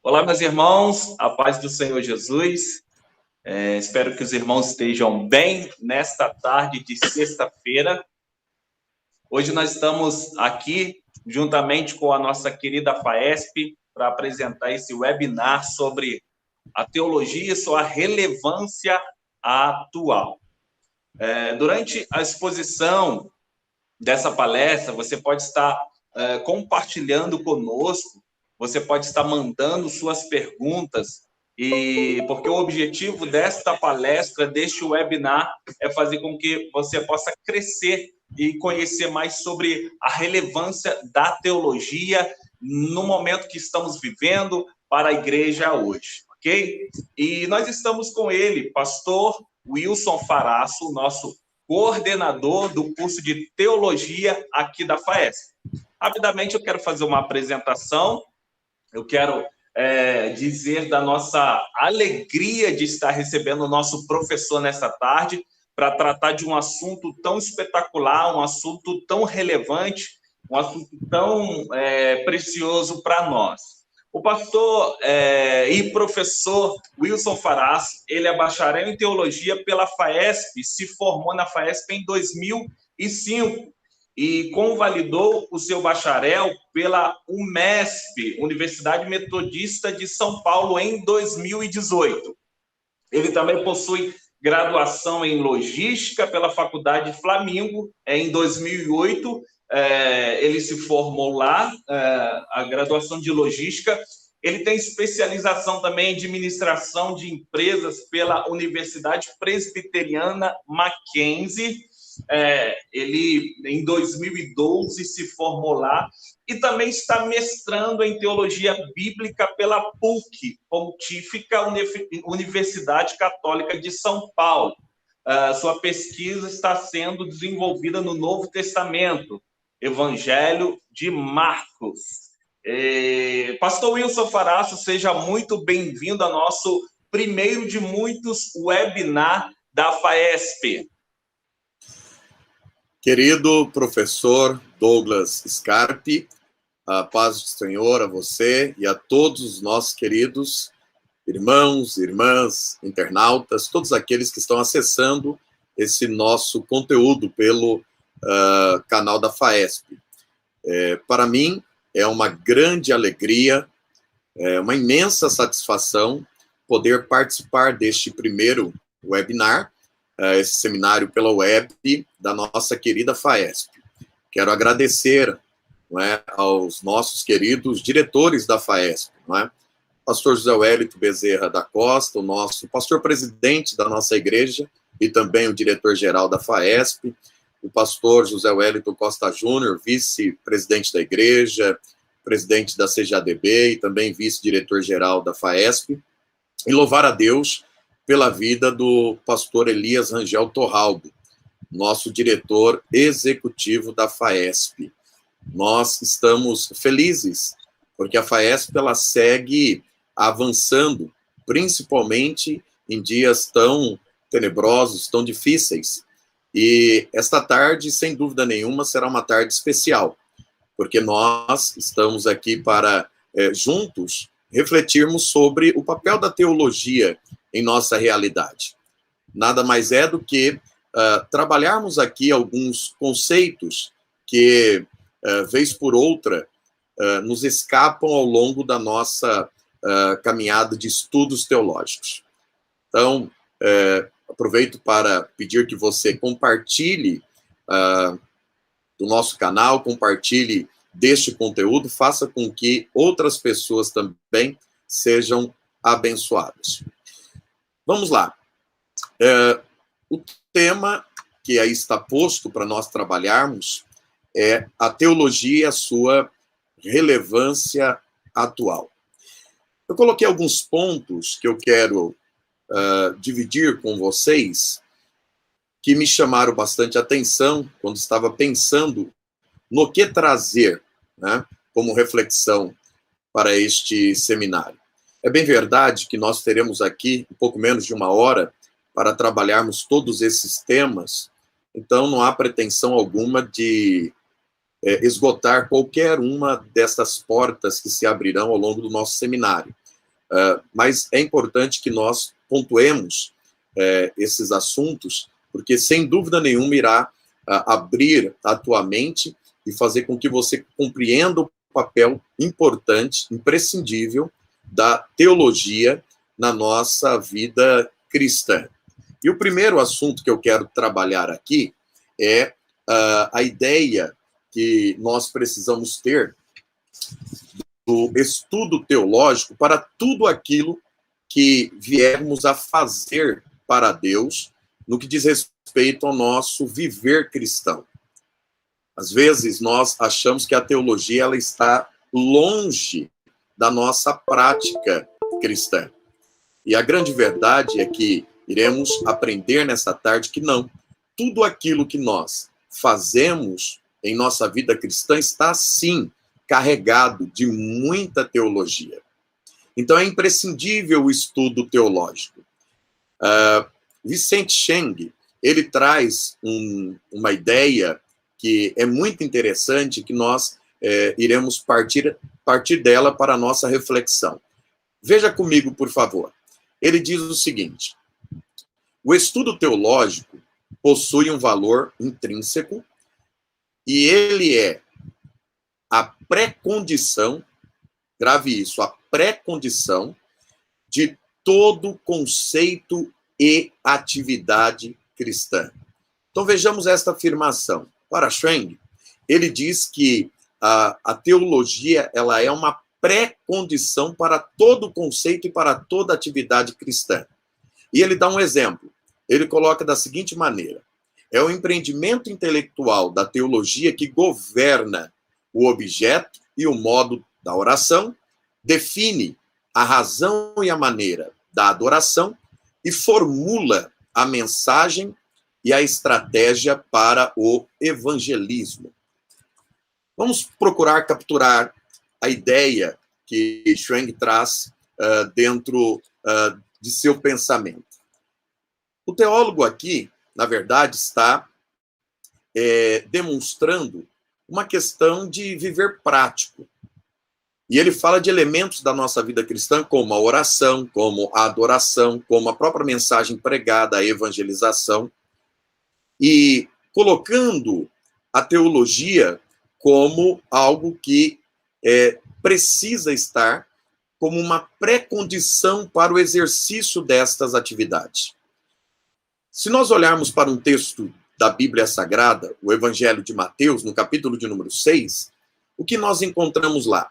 Olá, meus irmãos, a paz do Senhor Jesus. Espero que os irmãos estejam bem nesta tarde de sexta-feira. Hoje nós estamos aqui, juntamente com a nossa querida FAESP, para apresentar esse webinar sobre a teologia e sua relevância atual. Durante a exposição dessa palestra, você pode estar compartilhando conosco, você pode estar mandando suas perguntas, e porque o objetivo desta palestra, deste webinar, é fazer com que você possa crescer e conhecer mais sobre a relevância da teologia no momento que estamos vivendo para a igreja hoje, ok? E nós estamos com ele, pastor Wilson Faraço, nosso coordenador do curso de teologia aqui da FAESP. Rapidamente, eu quero fazer uma apresentação, eu quero dizer da nossa alegria de estar recebendo o nosso professor nesta tarde, para tratar de um assunto tão espetacular, um assunto tão relevante, um assunto tão precioso para nós. O pastor e professor Wilson Faraço, ele é bacharel em teologia pela FAESP, se formou na FAESP em 2005 e convalidou o seu bacharel pela UMESP, Universidade Metodista de São Paulo, em 2018. Ele também possui graduação em logística pela Faculdade Flamingo, em 2008. Ele se formou lá, a graduação de logística. Ele tem especialização também em administração de empresas pela Universidade Presbiteriana Mackenzie. Ele, em 2012, se formou lá e também está mestrando em teologia bíblica pela PUC, Pontífica Universidade Católica de São Paulo. Sua pesquisa está sendo desenvolvida no Novo Testamento, Evangelho de Marcos. Pastor Wilson Faraço, seja muito bem-vindo ao nosso primeiro de muitos webinar da FAESP. Querido professor Douglas Scarpe, a paz do Senhor a você e a todos os nossos queridos irmãos, irmãs, internautas, todos aqueles que estão acessando esse nosso conteúdo pelo canal da FAESP. Para mim, é uma grande alegria, uma imensa satisfação poder participar deste primeiro webinar, esse seminário pela web da nossa querida FAESP. Quero agradecer, não é, aos nossos queridos diretores da FAESP, não é? Pastor José Wellington Bezerra da Costa, o nosso pastor-presidente da nossa igreja e também o diretor-geral da FAESP, o pastor José Wellington Costa Júnior, vice-presidente da igreja, presidente da CJDB e também vice-diretor-geral da FAESP, e louvar a Deus pela vida do pastor Elias Rangel Torralbo, nosso diretor executivo da FAESP. Nós estamos felizes, porque a FAESP ela segue avançando, principalmente em dias tão tenebrosos, tão difíceis. E esta tarde, sem dúvida nenhuma, será uma tarde especial, porque nós estamos aqui para, juntos, refletirmos sobre o papel da teologia em nossa realidade. Nada mais é do que trabalharmos aqui alguns conceitos que, vez por outra, nos escapam ao longo da nossa caminhada de estudos teológicos. Então, aproveito para pedir que você compartilhe do nosso canal, compartilhe deste conteúdo, faça com que outras pessoas também sejam abençoadas. Vamos lá. O tema que aí está posto para nós trabalharmos é a teologia e a sua relevância atual. Eu coloquei alguns pontos que eu quero dividir com vocês, que me chamaram bastante atenção quando estava pensando no que trazer, né, como reflexão para este seminário. É bem verdade que nós teremos aqui um pouco menos de uma hora para trabalharmos todos esses temas, então não há pretensão alguma de esgotar qualquer uma dessas portas que se abrirão ao longo do nosso seminário. mas é importante que nós pontuemos esses assuntos, porque sem dúvida nenhuma irá abrir a tua mente e fazer com que você compreenda o papel importante, imprescindível da teologia na nossa vida cristã. E o primeiro assunto que eu quero trabalhar aqui é a ideia que nós precisamos ter do estudo teológico para tudo aquilo que viermos a fazer para Deus no que diz respeito ao nosso viver cristão. Às vezes nós achamos que a teologia ela está longe da nossa prática cristã. E a grande verdade é que iremos aprender nessa tarde que não. Tudo aquilo que nós fazemos em nossa vida cristã está, sim, carregado de muita teologia. Então, é imprescindível o estudo teológico. Vicente Cheng, ele traz uma ideia que é muito interessante, que nós iremos partir dela para a nossa reflexão. Veja comigo, por favor. Ele diz o seguinte: o estudo teológico possui um valor intrínseco e ele é a pré-condição, grave isso, a pré-condição de todo conceito e atividade cristã. Então vejamos esta afirmação. Para Cheng, ele diz que a teologia ela é uma pré-condição para todo conceito e para toda atividade cristã. E ele dá um exemplo. Ele coloca da seguinte maneira: é o empreendimento intelectual da teologia que governa o objeto e o modo da oração, define a razão e a maneira da adoração e formula a mensagem e a estratégia para o evangelismo. Vamos procurar capturar a ideia que Cheng traz dentro de seu pensamento. O teólogo aqui, na verdade, está demonstrando uma questão de viver prático. E ele fala de elementos da nossa vida cristã, como a oração, como a adoração, como a própria mensagem pregada, a evangelização, e colocando a teologia como algo que precisa estar como uma pré-condição para o exercício destas atividades. Se nós olharmos para um texto da Bíblia Sagrada, o Evangelho de Mateus, no capítulo de número 6, o que nós encontramos lá?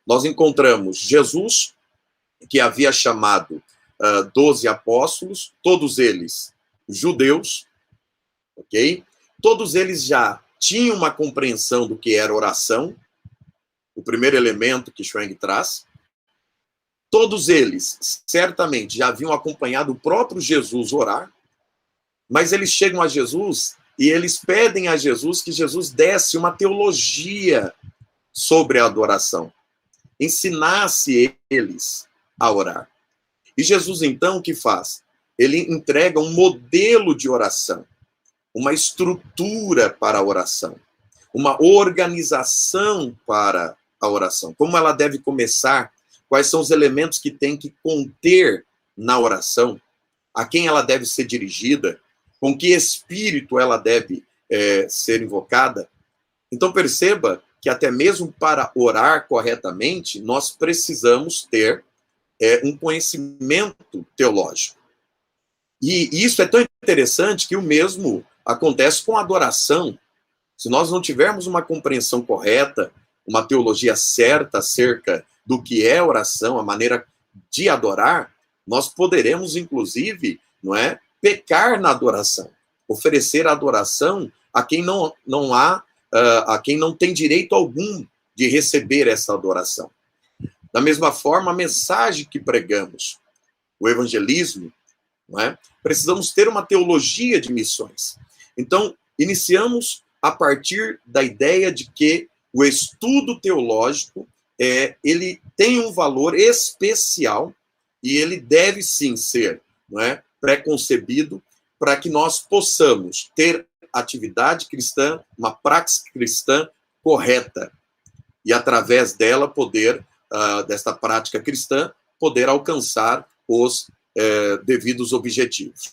Nós encontramos Jesus, que havia chamado 12 apóstolos, todos eles judeus, ok? Todos eles já tinham uma compreensão do que era oração, o primeiro elemento que Cheng traz. Todos eles, certamente, já haviam acompanhado o próprio Jesus orar, mas eles chegam a Jesus e eles pedem a Jesus que Jesus desse uma teologia sobre a adoração, ensinasse eles a orar. E Jesus, então, o que faz? Ele entrega um modelo de oração, uma estrutura para a oração, uma organização para a oração, como ela deve começar, quais são os elementos que tem que conter na oração, a quem ela deve ser dirigida, com que espírito ela deve ser invocada. Então perceba que até mesmo para orar corretamente, nós precisamos ter um conhecimento teológico. E isso é tão interessante que o mesmo acontece com a adoração. Se nós não tivermos uma compreensão correta, uma teologia certa acerca do que é oração, a maneira de adorar, nós poderemos, inclusive, pecar na adoração, oferecer a adoração a quem a quem não tem direito algum de receber essa adoração. Da mesma forma, a mensagem que pregamos, o evangelismo, precisamos ter uma teologia de missões. Então, iniciamos a partir da ideia de que o estudo teológico ele tem um valor especial e ele deve sim ser pré-concebido para que nós possamos ter atividade cristã, uma prática cristã correta e através dela poder, desta prática cristã, poder alcançar os devidos objetivos.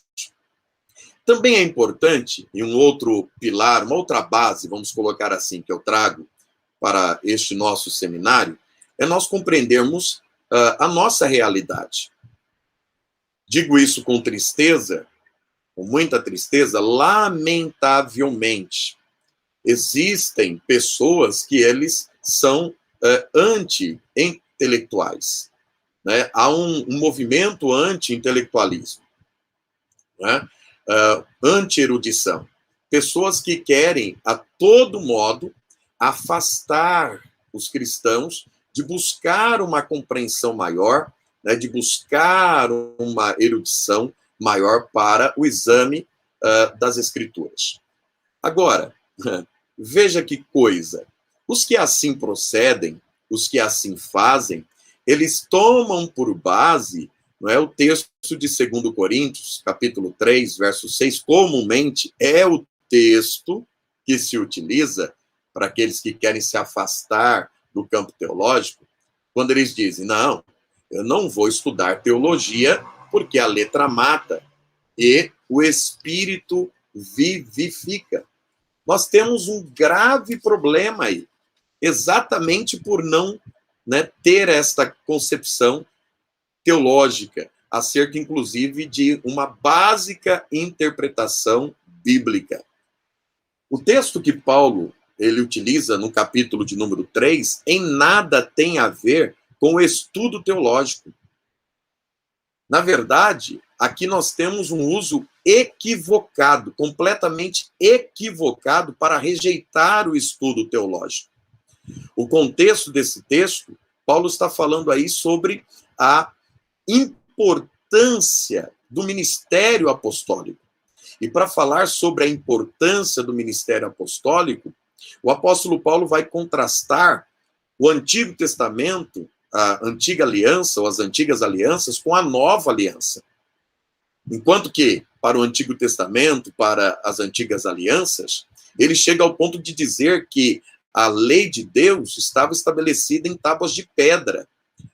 Também é importante, e um outro pilar, uma outra base, vamos colocar assim, que eu trago para este nosso seminário, é nós compreendermos a nossa realidade. Digo isso com tristeza, com muita tristeza, lamentavelmente. Existem pessoas que eles são anti-intelectuais. Né? Há um movimento anti-intelectualismo, né? Anti-erudição. Pessoas que querem, a todo modo, afastar os cristãos de buscar uma compreensão maior, né? De buscar uma erudição maior para o exame das Escrituras. Agora, veja que coisa. Os que assim procedem, os que assim fazem, eles tomam por base, não é, o texto de 2 Coríntios, capítulo 3, verso 6, comumente é o texto que se utiliza para aqueles que querem se afastar do campo teológico, quando eles dizem, não, eu não vou estudar teologia porque a letra mata e o Espírito vivifica. Nós temos um grave problema aí, exatamente por não, né, ter esta concepção teológica, acerca, inclusive, de uma básica interpretação bíblica. O texto que Paulo ele utiliza no capítulo de número 3, em nada tem a ver com o estudo teológico. Na verdade, aqui nós temos um uso equivocado, completamente equivocado para rejeitar o estudo teológico. O contexto desse texto, Paulo está falando aí sobre a importância do ministério apostólico. E para falar sobre a importância do ministério apostólico, o apóstolo Paulo vai contrastar o Antigo Testamento, a antiga aliança, ou as antigas alianças, com a nova aliança. Enquanto que, para o Antigo Testamento, para as antigas alianças, ele chega ao ponto de dizer que a lei de Deus estava estabelecida em tábuas de pedra,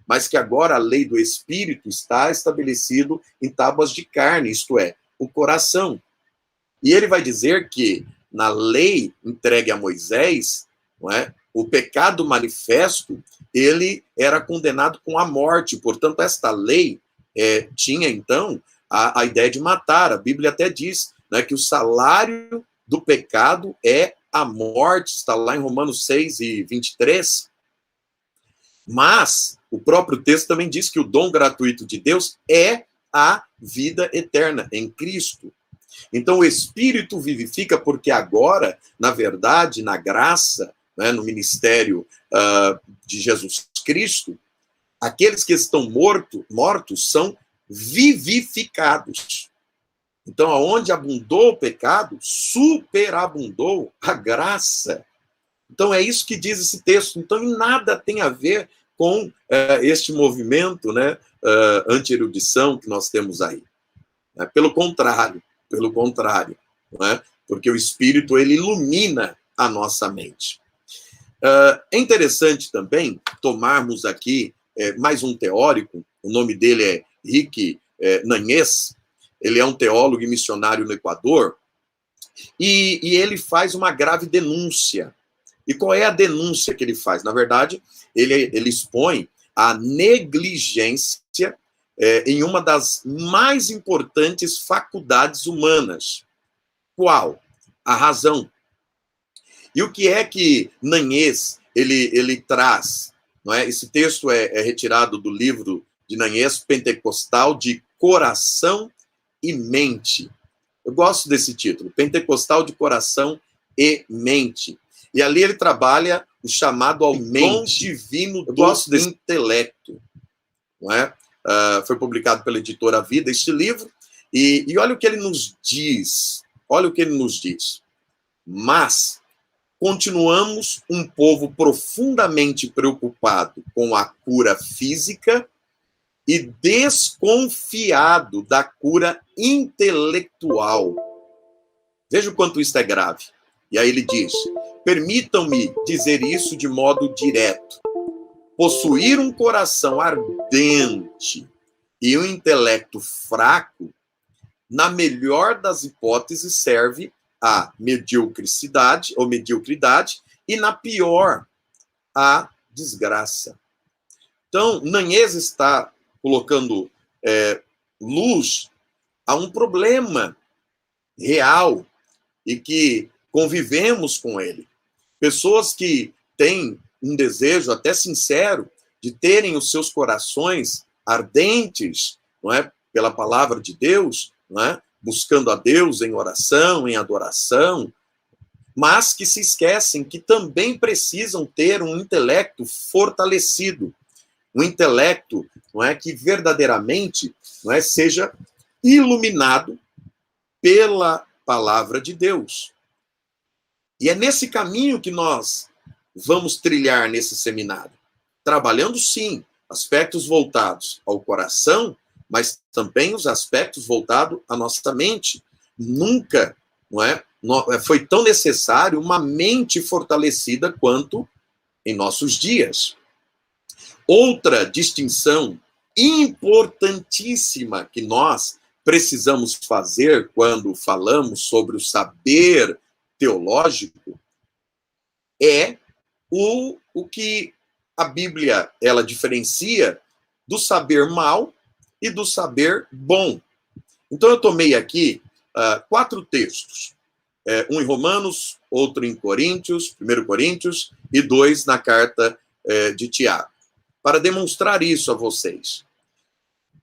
mas que agora a lei do Espírito está estabelecida em tábuas de carne, isto é, o coração. E ele vai dizer que na lei entregue a Moisés, não é, o pecado manifesto, ele era condenado com a morte. Portanto, esta lei tinha, então, a ideia de matar. A Bíblia até diz, né, que o salário do pecado é a morte, está lá em Romanos 6 e 23. Mas o próprio texto também diz que o dom gratuito de Deus é a vida eterna em Cristo. Então o Espírito vivifica porque agora, na verdade, na graça, né, no ministério de Jesus Cristo, aqueles que estão mortos são vivificados. Então, aonde abundou o pecado, superabundou a graça. Então, é isso que diz esse texto. Então, em nada tem a ver com este movimento, né, anti-erudição que nós temos aí. Pelo contrário, não é? Porque o Espírito, ele ilumina a nossa mente. É interessante também tomarmos aqui mais um teórico, o nome dele é Rick Nanhés. Ele é um teólogo e missionário no Equador, e ele faz uma grave denúncia. E qual é a denúncia que ele faz? Na verdade, ele expõe a negligência em uma das mais importantes faculdades humanas. Qual? A razão. E o que é que Nanhés ele traz? Não é? Esse texto é retirado do livro de Nanhés, Pentecostal de Coração e Mente. Eu gosto desse título, Pentecostal de Coração e Mente. E ali ele trabalha o chamado ao dom divino do intelecto. Não é? Foi publicado pela editora Vida, este livro, e olha o que ele nos diz. Olha o que ele nos diz. Mas continuamos um povo profundamente preocupado com a cura física e desconfiado da cura intelectual. Veja o quanto isso é grave. E aí ele diz: permitam-me dizer isso de modo direto. possuir um coração ardente e um intelecto fraco, na melhor das hipóteses, serve à mediocridade, e na pior, à desgraça. Então, Nanhês está colocando luz a um problema real e que convivemos com ele. Pessoas que têm um desejo até sincero de terem os seus corações ardentes, não é, pela palavra de Deus, não é, buscando a Deus em oração, em adoração, mas que se esquecem que também precisam ter um intelecto fortalecido, um intelecto, não é, que verdadeiramente, não é, seja iluminado pela palavra de Deus. E é nesse caminho que nós vamos trilhar nesse seminário, trabalhando, sim, aspectos voltados ao coração, mas também os aspectos voltados à nossa mente. Nunca, foi tão necessário uma mente fortalecida quanto em nossos dias. Outra distinção importantíssima que nós precisamos fazer quando falamos sobre o saber teológico é o que a Bíblia ela diferencia do saber mal e do saber bom. Então eu tomei aqui 4 textos, um em Romanos, outro em Coríntios, 1 Coríntios, e 2 na carta de Tiago, para demonstrar isso a vocês.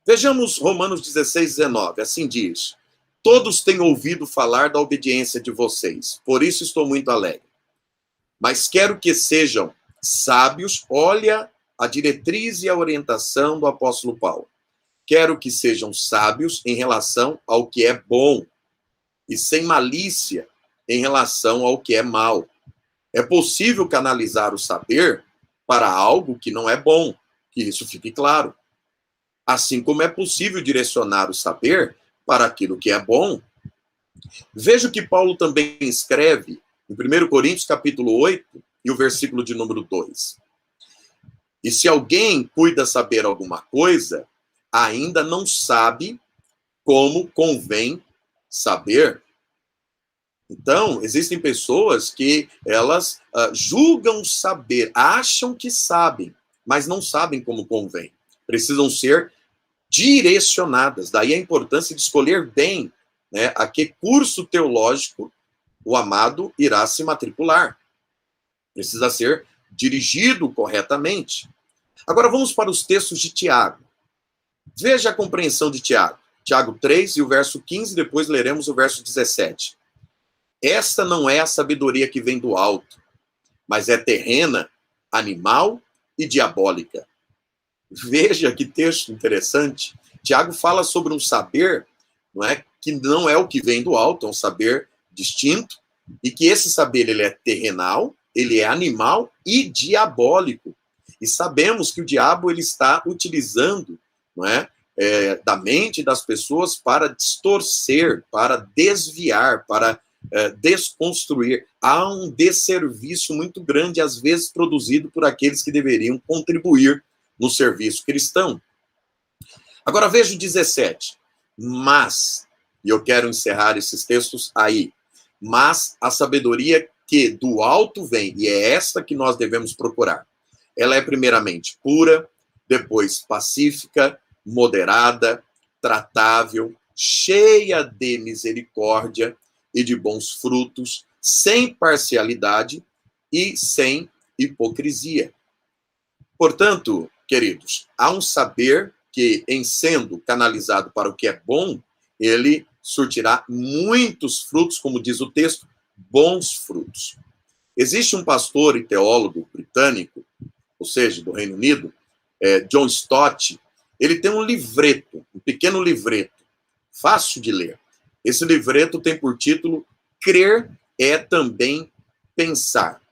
Vejamos Romanos 16, 19, assim diz: todos têm ouvido falar da obediência de vocês, por isso estou muito alegre. Mas quero que sejam sábios, olha a diretriz e a orientação do apóstolo Paulo. Quero que sejam sábios em relação ao que é bom e sem malícia em relação ao que é mal. É possível canalizar o saber para algo que não é bom, que isso fique claro. Assim como é possível direcionar o saber para aquilo que é bom. Veja o que Paulo também escreve em 1 Coríntios, capítulo 8, e o versículo de número 2. E se alguém cuida saber alguma coisa, ainda não sabe como convém saber. Então, existem pessoas que elas julgam saber, acham que sabem, mas não sabem como convém. Precisam ser direcionadas. Daí a importância de escolher bem, né, a que curso teológico o amado irá se matricular. Precisa ser dirigido corretamente. Agora vamos para os textos de Tiago. Veja a compreensão de Tiago. Tiago 3 e o verso 15, depois leremos o verso 17. Esta não é a sabedoria que vem do alto, mas é terrena, animal e diabólica. Veja que texto interessante. Tiago fala sobre um saber, que não é o que vem do alto, é um saber distinto, e que esse saber ele é terrenal, ele é animal e diabólico. E sabemos que o diabo ele está utilizando, da mente das pessoas para distorcer, para desviar, para desconstruir. Há um desserviço muito grande, às vezes produzido por aqueles que deveriam contribuir no serviço cristão. Agora veja o 17. Mas, e eu quero encerrar esses textos aí, mas a sabedoria que do alto vem, e é esta que nós devemos procurar, ela é primeiramente pura, depois pacífica, moderada, tratável, cheia de misericórdia e de bons frutos, sem parcialidade e sem hipocrisia. Portanto, queridos, há um saber que, em sendo canalizado para o que é bom, ele surtirá muitos frutos, como diz o texto, bons frutos. Existe um pastor e teólogo britânico, ou seja, do Reino Unido, John Stott. Ele tem um livreto, um pequeno livreto, fácil de ler. Esse livreto tem por título Crer é também pensar.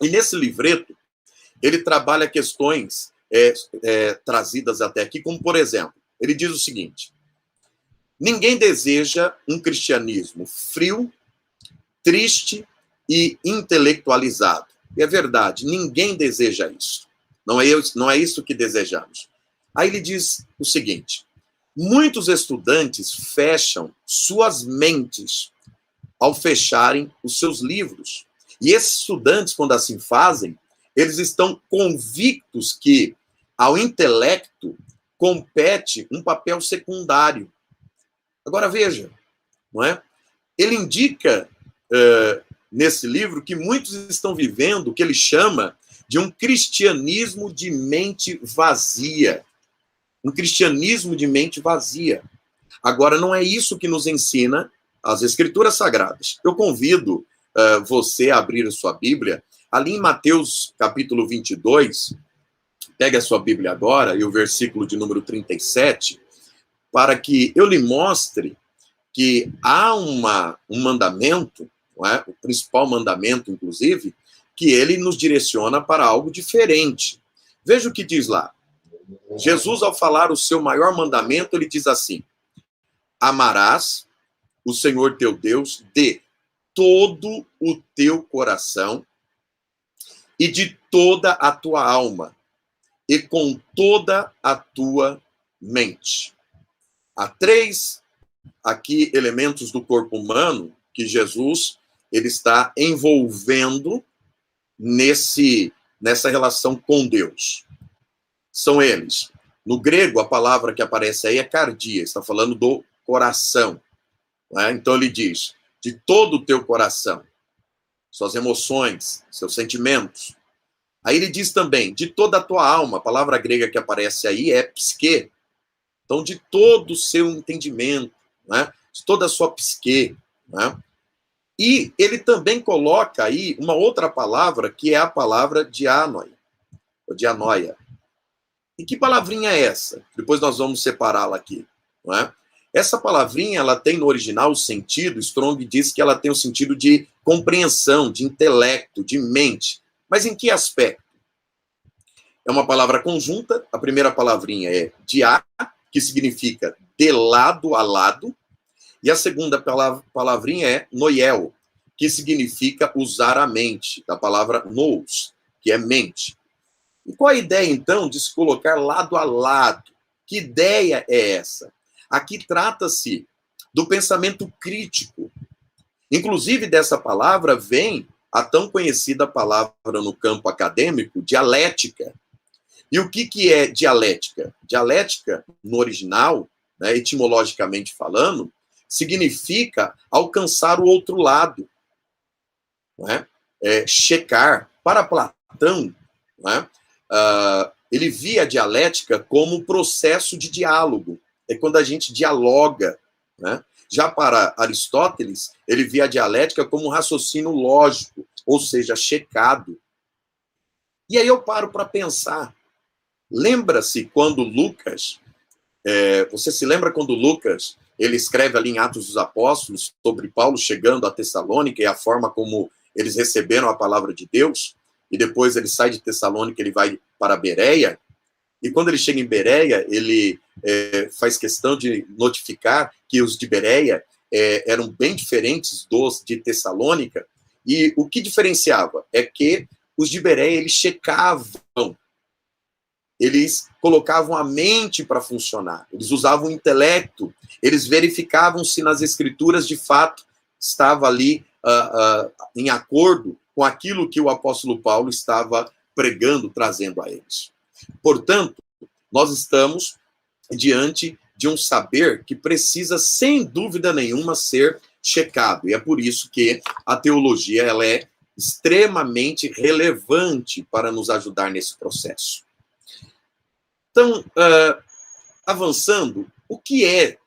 E nesse livreto, ele trabalha questões trazidas até aqui, como, por exemplo, ele diz o seguinte: ninguém deseja um cristianismo frio, triste e intelectualizado. E é verdade, ninguém deseja isso. Não é isso que desejamos. Aí ele diz o seguinte: muitos estudantes fecham suas mentes ao fecharem os seus livros. E esses estudantes, quando assim fazem, eles estão convictos que ao intelecto compete um papel secundário. Agora veja, não é? Ele indica nesse livro que muitos estão vivendo o que ele chama de um cristianismo de mente vazia. Um cristianismo de mente vazia. Agora, não é isso que nos ensina as Escrituras Sagradas. Eu convido você a abrir a sua Bíblia, ali em Mateus capítulo 22, pega a sua Bíblia agora, e o versículo de número 37, para que eu lhe mostre que há um mandamento, não é? O principal mandamento, inclusive, que ele nos direciona para algo diferente. Veja o que diz lá. Jesus, ao falar o seu maior mandamento, ele diz assim: amarás o Senhor teu Deus de todo o teu coração e de toda a tua alma e com toda a tua mente. Há 3 aqui elementos do corpo humano que Jesus ele está envolvendo nessa relação com Deus. São eles. No grego, a palavra que aparece aí é cardia, está falando do coração. Né? Então ele diz, de todo o teu coração, suas emoções, seus sentimentos. Aí ele diz também, de toda a tua alma, a palavra grega que aparece aí é psique. Então, de todo o seu entendimento, né? De toda a sua psique. Né? E ele também coloca aí uma outra palavra, que é a palavra dianoia, ou dianoia. E que palavrinha é essa? Depois nós vamos separá-la aqui. Não é? Essa palavrinha, ela tem no original o sentido, Strong diz que ela tem o sentido de compreensão, de intelecto, de mente. Mas em que aspecto? É uma palavra conjunta, a primeira palavrinha é dia, que significa de lado a lado, e a segunda palavrinha é noiel, que significa usar a mente, da palavra nous, que é mente. E qual a ideia, então, de se colocar lado a lado? Que ideia é essa? Aqui trata-se do pensamento crítico. Inclusive, dessa palavra vem a tão conhecida palavra no campo acadêmico, dialética. E o que é dialética? Dialética, no original, né, etimologicamente falando, significa alcançar o outro lado. Né? Checar. Para Platão, né, ele via a dialética como um processo de diálogo. É quando a gente dialoga. Né? Já para Aristóteles, ele via a dialética como um raciocínio lógico, ou seja, checado. E aí eu paro para pensar. Lembra-se quando Lucas, você se lembra quando Lucas, ele escreve ali em Atos dos Apóstolos sobre Paulo chegando a Tessalônica e a forma como eles receberam a palavra de Deus, e depois ele sai de Tessalônica, ele vai para Bereia, e quando ele chega em Bereia, ele faz questão de notificar que os de Bereia eram bem diferentes dos de Tessalônica, e o que diferenciava é que os de Bereia, eles checavam, eles colocavam a mente para funcionar, eles usavam o intelecto, eles verificavam se nas escrituras de fato estava ali em acordo com aquilo que o apóstolo Paulo estava pregando, trazendo a eles. Portanto, nós estamos diante de um saber que precisa, sem dúvida nenhuma, ser checado. E é por isso que a teologia ela é extremamente relevante para nos ajudar nesse processo. Então, avançando, o que é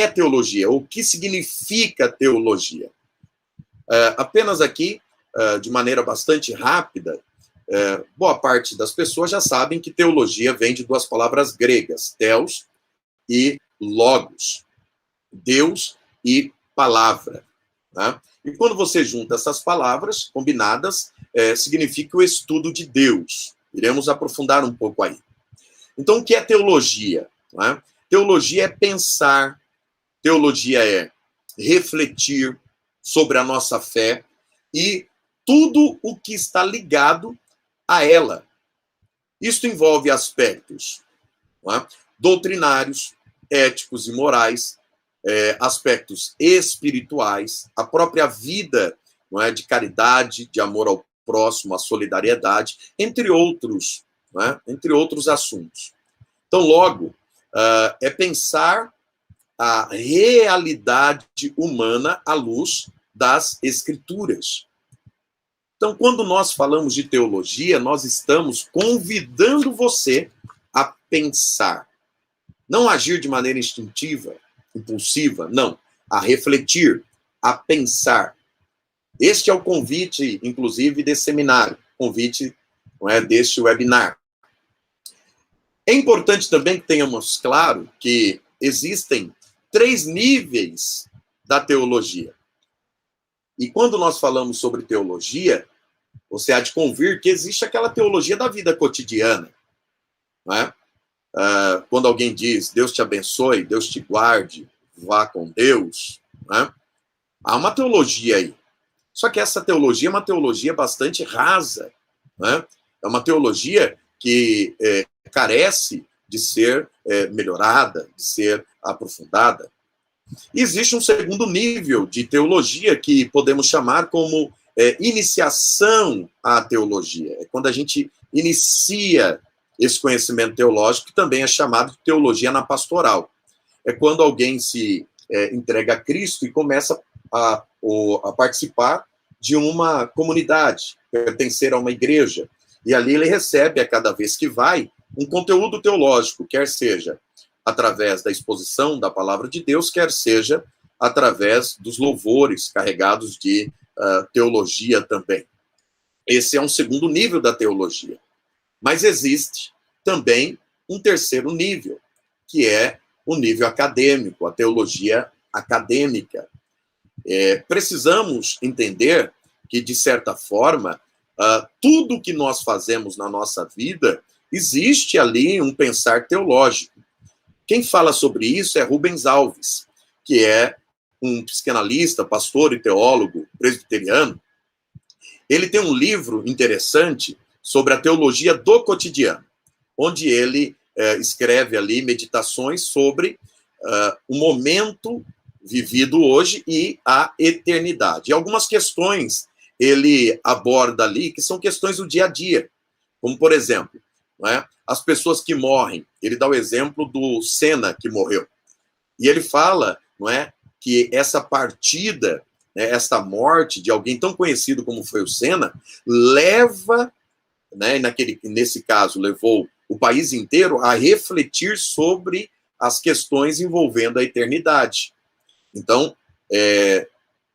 teologia? O que significa teologia? Apenas aqui, de maneira bastante rápida, boa parte das pessoas já sabem que teologia vem de 2 palavras gregas, theos e logos, Deus e palavra. Tá? E quando você junta essas palavras combinadas, significa o estudo de Deus. Iremos aprofundar um pouco aí. Então, o que é teologia? Tá? Teologia é pensar, teologia é refletir sobre a nossa fé e tudo o que está ligado a ela. Isto envolve aspectos, não é, doutrinários, éticos e morais, aspectos espirituais, a própria vida, não é, de caridade, de amor ao próximo, a solidariedade, entre outros, não é, entre outros assuntos. Então, logo, é pensar a realidade humana à luz das Escrituras. Então, quando nós falamos de teologia, nós estamos convidando você a pensar. Não agir de maneira instintiva, impulsiva, não. A refletir, a pensar. Este é o convite, inclusive, desse seminário, convite, não é, deste webinar. É importante também que tenhamos claro que existem 3 níveis da teologia. E quando nós falamos sobre teologia, você há de convir que existe aquela teologia da vida cotidiana. Não é? Quando alguém diz, Deus te abençoe, Deus te guarde, vá com Deus, não é? Há uma teologia aí. Só que essa teologia é uma teologia bastante rasa. Não é? É uma teologia que carece de ser melhorada, de ser aprofundada. E existe um segundo nível de teologia que podemos chamar como iniciação à teologia. É quando a gente inicia esse conhecimento teológico, que também é chamado de teologia na pastoral. É quando alguém se entrega a Cristo e começa a participar de uma comunidade, pertencer a uma igreja. E ali ele recebe, a cada vez que vai, um conteúdo teológico, quer seja através da exposição da palavra de Deus, quer seja através dos louvores carregados de teologia também. Esse é um segundo nível da teologia. Mas existe também um terceiro nível, que é o nível acadêmico, a teologia acadêmica. Precisamos entender que, de certa forma, tudo que nós fazemos na nossa vida, existe ali um pensar teológico. Quem fala sobre isso é Rubens Alves, que é um psicanalista, pastor e teólogo presbiteriano. Ele tem um livro interessante sobre a teologia do cotidiano, onde ele escreve ali meditações sobre o momento vivido hoje e a eternidade. E algumas questões ele aborda ali, que são questões do dia a dia, como, por exemplo, não é, as pessoas que morrem. Ele dá o exemplo do Senna, que morreu. E ele fala, não é, que essa partida, né, essa morte de alguém tão conhecido como foi o Senna, leva, né, nesse caso, levou o país inteiro a refletir sobre as questões envolvendo a eternidade. Então,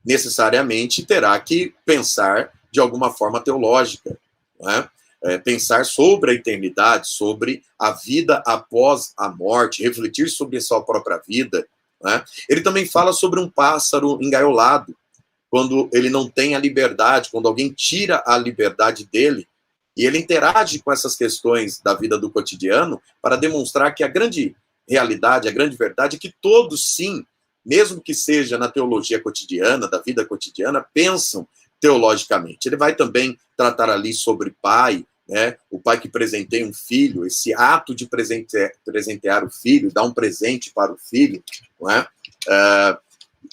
necessariamente terá que pensar de alguma forma teológica, não é? Pensar sobre a eternidade, sobre a vida após a morte, refletir sobre a sua própria vida. Não é? Ele também fala sobre um pássaro engaiolado, quando ele não tem a liberdade, quando alguém tira a liberdade dele, e ele interage com essas questões da vida do cotidiano para demonstrar que a grande realidade, a grande verdade é que todos, sim, mesmo que seja na teologia cotidiana, da vida cotidiana, pensam teologicamente. Ele vai também tratar ali sobre pai, né? O pai que presenteia um filho, esse ato de presentear o filho, dar um presente para o filho, não é?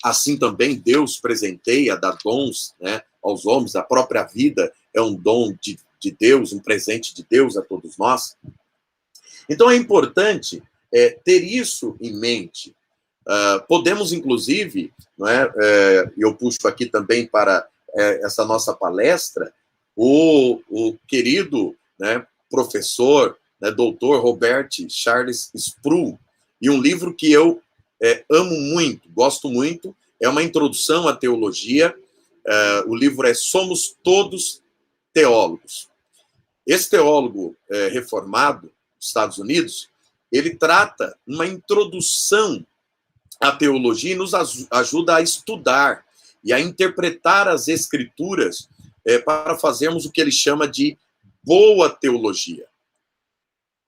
Assim também Deus presenteia, dá dons, né, aos homens, a própria vida é um dom de Deus, um presente de Deus a todos nós. Então é importante ter isso em mente. Podemos, inclusive, não é, eu puxo aqui também para essa nossa palestra, o querido, né, professor, né, doutor Robert Charles Sproul, e um livro que eu amo muito, gosto muito, é uma introdução à teologia. O livro é Somos Todos Teólogos. Esse teólogo reformado dos Estados Unidos, ele trata uma introdução à teologia e nos ajuda a estudar e a interpretar as escrituras para fazermos o que ele chama de boa teologia.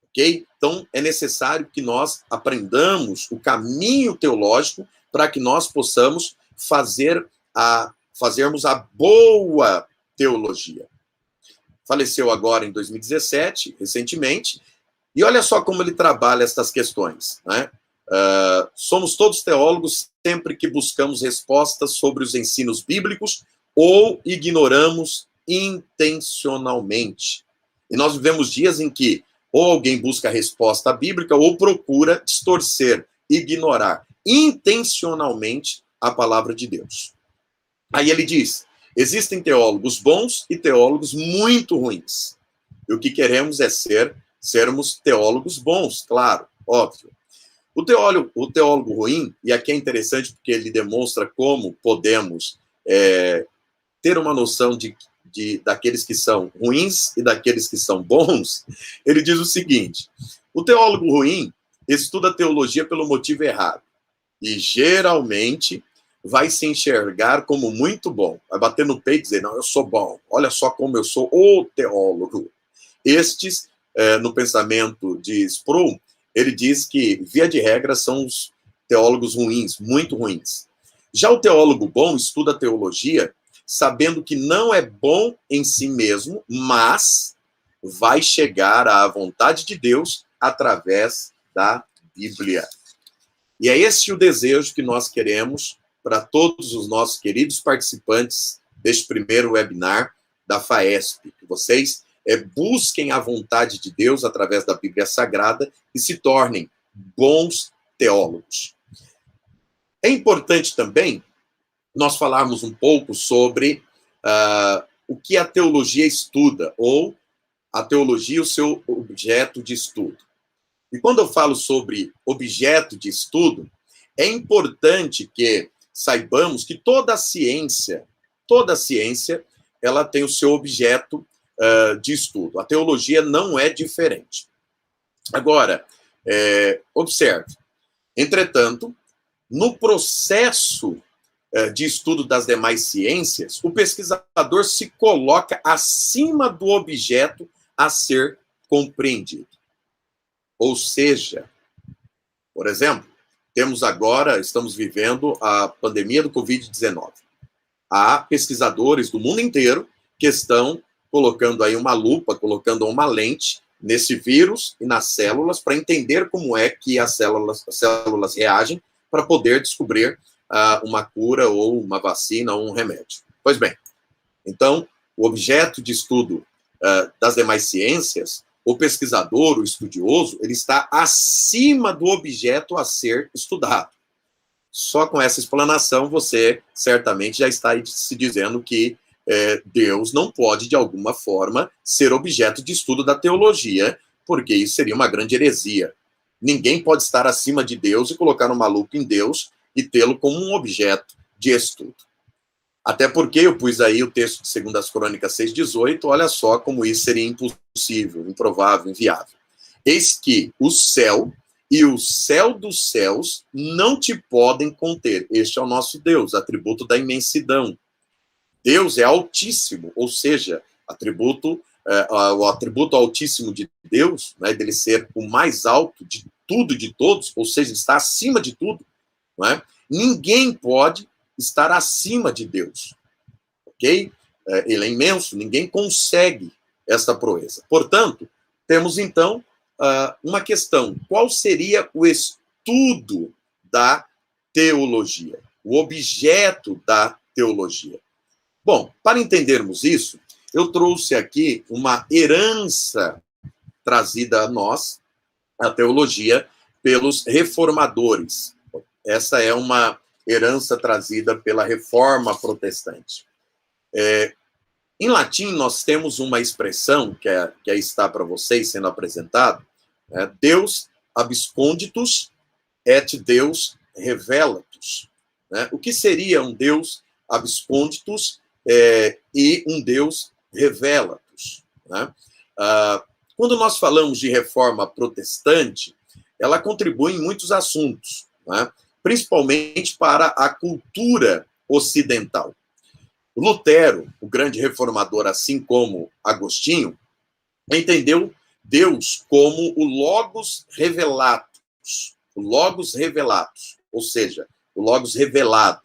Ok? Então, é necessário que nós aprendamos o caminho teológico para que nós possamos fazermos a boa teologia. faleceu agora em 2017, recentemente, e olha só como ele trabalha estas questões, né? Somos todos teólogos sempre que buscamos respostas sobre os ensinos bíblicos ou ignoramos intencionalmente. E nós vivemos dias em que ou alguém busca a resposta bíblica ou procura distorcer, ignorar intencionalmente a palavra de Deus. Aí ele diz, existem teólogos bons e teólogos muito ruins. E o que queremos é sermos teólogos bons, claro, óbvio. O teólogo ruim, e aqui é interessante porque ele demonstra como podemos ter uma noção daqueles que são ruins e daqueles que são bons, ele diz o seguinte, o teólogo ruim estuda teologia pelo motivo errado e geralmente vai se enxergar como muito bom, vai bater no peito e dizer, não, eu sou bom, olha só como eu sou o teólogo. Estes, no pensamento de Sproul, ele diz que, via de regra, são os teólogos ruins, muito ruins. Já o teólogo bom estuda teologia sabendo que não é bom em si mesmo, mas vai chegar à vontade de Deus através da Bíblia. E é esse o desejo que nós queremos para todos os nossos queridos participantes deste primeiro webinar da FAESP, que vocês busquem a vontade de Deus através da Bíblia Sagrada e se tornem bons teólogos. É importante também nós falarmos um pouco sobre o que a teologia estuda, ou a teologia, o seu objeto de estudo. E quando eu falo sobre objeto de estudo, é importante que saibamos que toda ciência, ela tem o seu objeto de estudo. A teologia não é diferente. Agora, observe, entretanto, no processo de estudo das demais ciências, o pesquisador se coloca acima do objeto a ser compreendido. Ou seja, por exemplo, estamos vivendo a pandemia do Covid-19. Há pesquisadores do mundo inteiro que estão colocando aí uma lupa, colocando uma lente nesse vírus e nas células para entender como é que as células reagem para poder descobrir uma cura ou uma vacina ou um remédio. Pois bem, então, o objeto de estudo das demais ciências, o pesquisador, o estudioso, ele está acima do objeto a ser estudado. Só com essa explanação, você certamente já está aí se dizendo que Deus não pode, de alguma forma, ser objeto de estudo da teologia, porque isso seria uma grande heresia. Ninguém pode estar acima de Deus e colocar uma lupa em Deus e tê-lo como um objeto de estudo. Até porque eu pus aí o texto de 2 Crônicas 6,18, olha só como isso seria impossível, improvável, inviável. Eis que o céu e o céu dos céus não te podem conter. Este é o nosso Deus, atributo da imensidão. Deus é altíssimo, ou seja, o atributo altíssimo de Deus, né, dele ser o mais alto de tudo e de todos, ou seja, ele está acima de tudo, não é? Ninguém pode estar acima de Deus, ok? Ele é imenso, ninguém consegue esta proeza. Portanto, temos então uma questão: qual seria o estudo da teologia, o objeto da teologia? Bom, para entendermos isso, eu trouxe aqui uma herança trazida a nós, a teologia, pelos reformadores. Essa é uma herança trazida pela Reforma Protestante. Em latim, nós temos uma expressão que aí está para vocês sendo apresentado, Deus absconditus et Deus revelatus. O que seria um Deus absconditus e um Deus revelatus? Quando nós falamos de reforma protestante, ela contribui em muitos assuntos, principalmente para a cultura ocidental. Lutero, o grande reformador, assim como Agostinho, entendeu Deus como o Logos Revelatus, ou seja, o Logos revelado.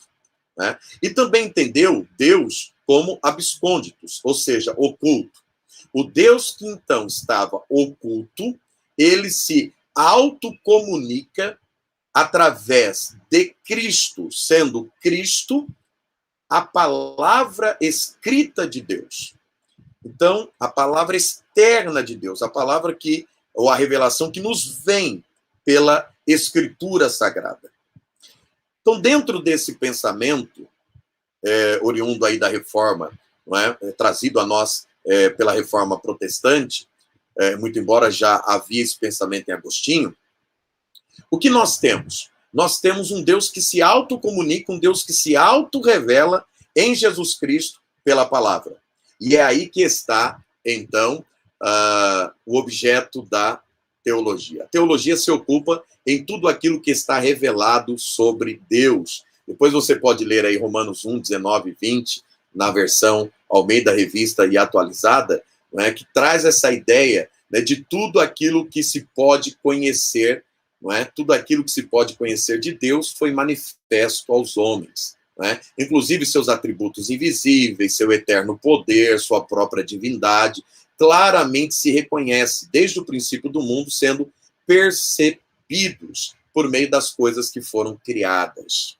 E também entendeu Deus como absconditus, ou seja, oculto. O Deus que então estava oculto, ele se autocomunica através de Cristo, sendo Cristo a palavra escrita de Deus. Então, a palavra externa de Deus, a palavra que, ou a revelação que nos vem pela Escritura Sagrada. Então, dentro desse pensamento, oriundo aí da Reforma, não é? Trazido a nós pela Reforma Protestante, muito embora já havia esse pensamento em Agostinho, o que nós temos? Nós temos um Deus que se autocomunica, um Deus que se autorrevela em Jesus Cristo pela palavra. E é aí que está, então, o objeto da teologia. A teologia se ocupa em tudo aquilo que está revelado sobre Deus. Depois você pode ler aí Romanos 1, 19 e 20, na versão Almeida Revista e Atualizada, né, que traz essa ideia, né, de tudo aquilo que se pode conhecer, não é? Tudo aquilo que se pode conhecer de Deus foi manifesto aos homens. Não é? Inclusive seus atributos invisíveis, seu eterno poder, sua própria divindade, claramente se reconhece desde o princípio do mundo sendo percebidos por meio das coisas que foram criadas.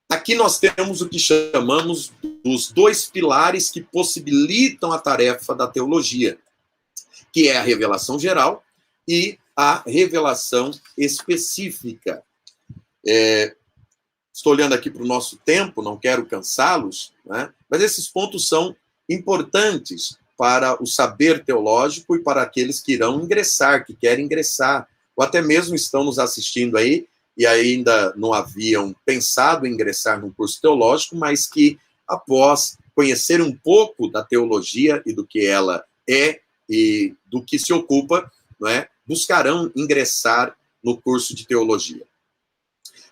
Aqui nós temos o que chamamos dos dois pilares que possibilitam a tarefa da teologia, que é a revelação geral e a revelação específica. Estou olhando aqui para o nosso tempo, não quero cansá-los, né? Mas esses pontos são importantes para o saber teológico e para aqueles que irão ingressar, que querem ingressar, ou até mesmo estão nos assistindo aí e ainda não haviam pensado em ingressar num curso teológico, mas que, após conhecer um pouco da teologia e do que ela é e do que se ocupa, não é, buscarão ingressar no curso de teologia.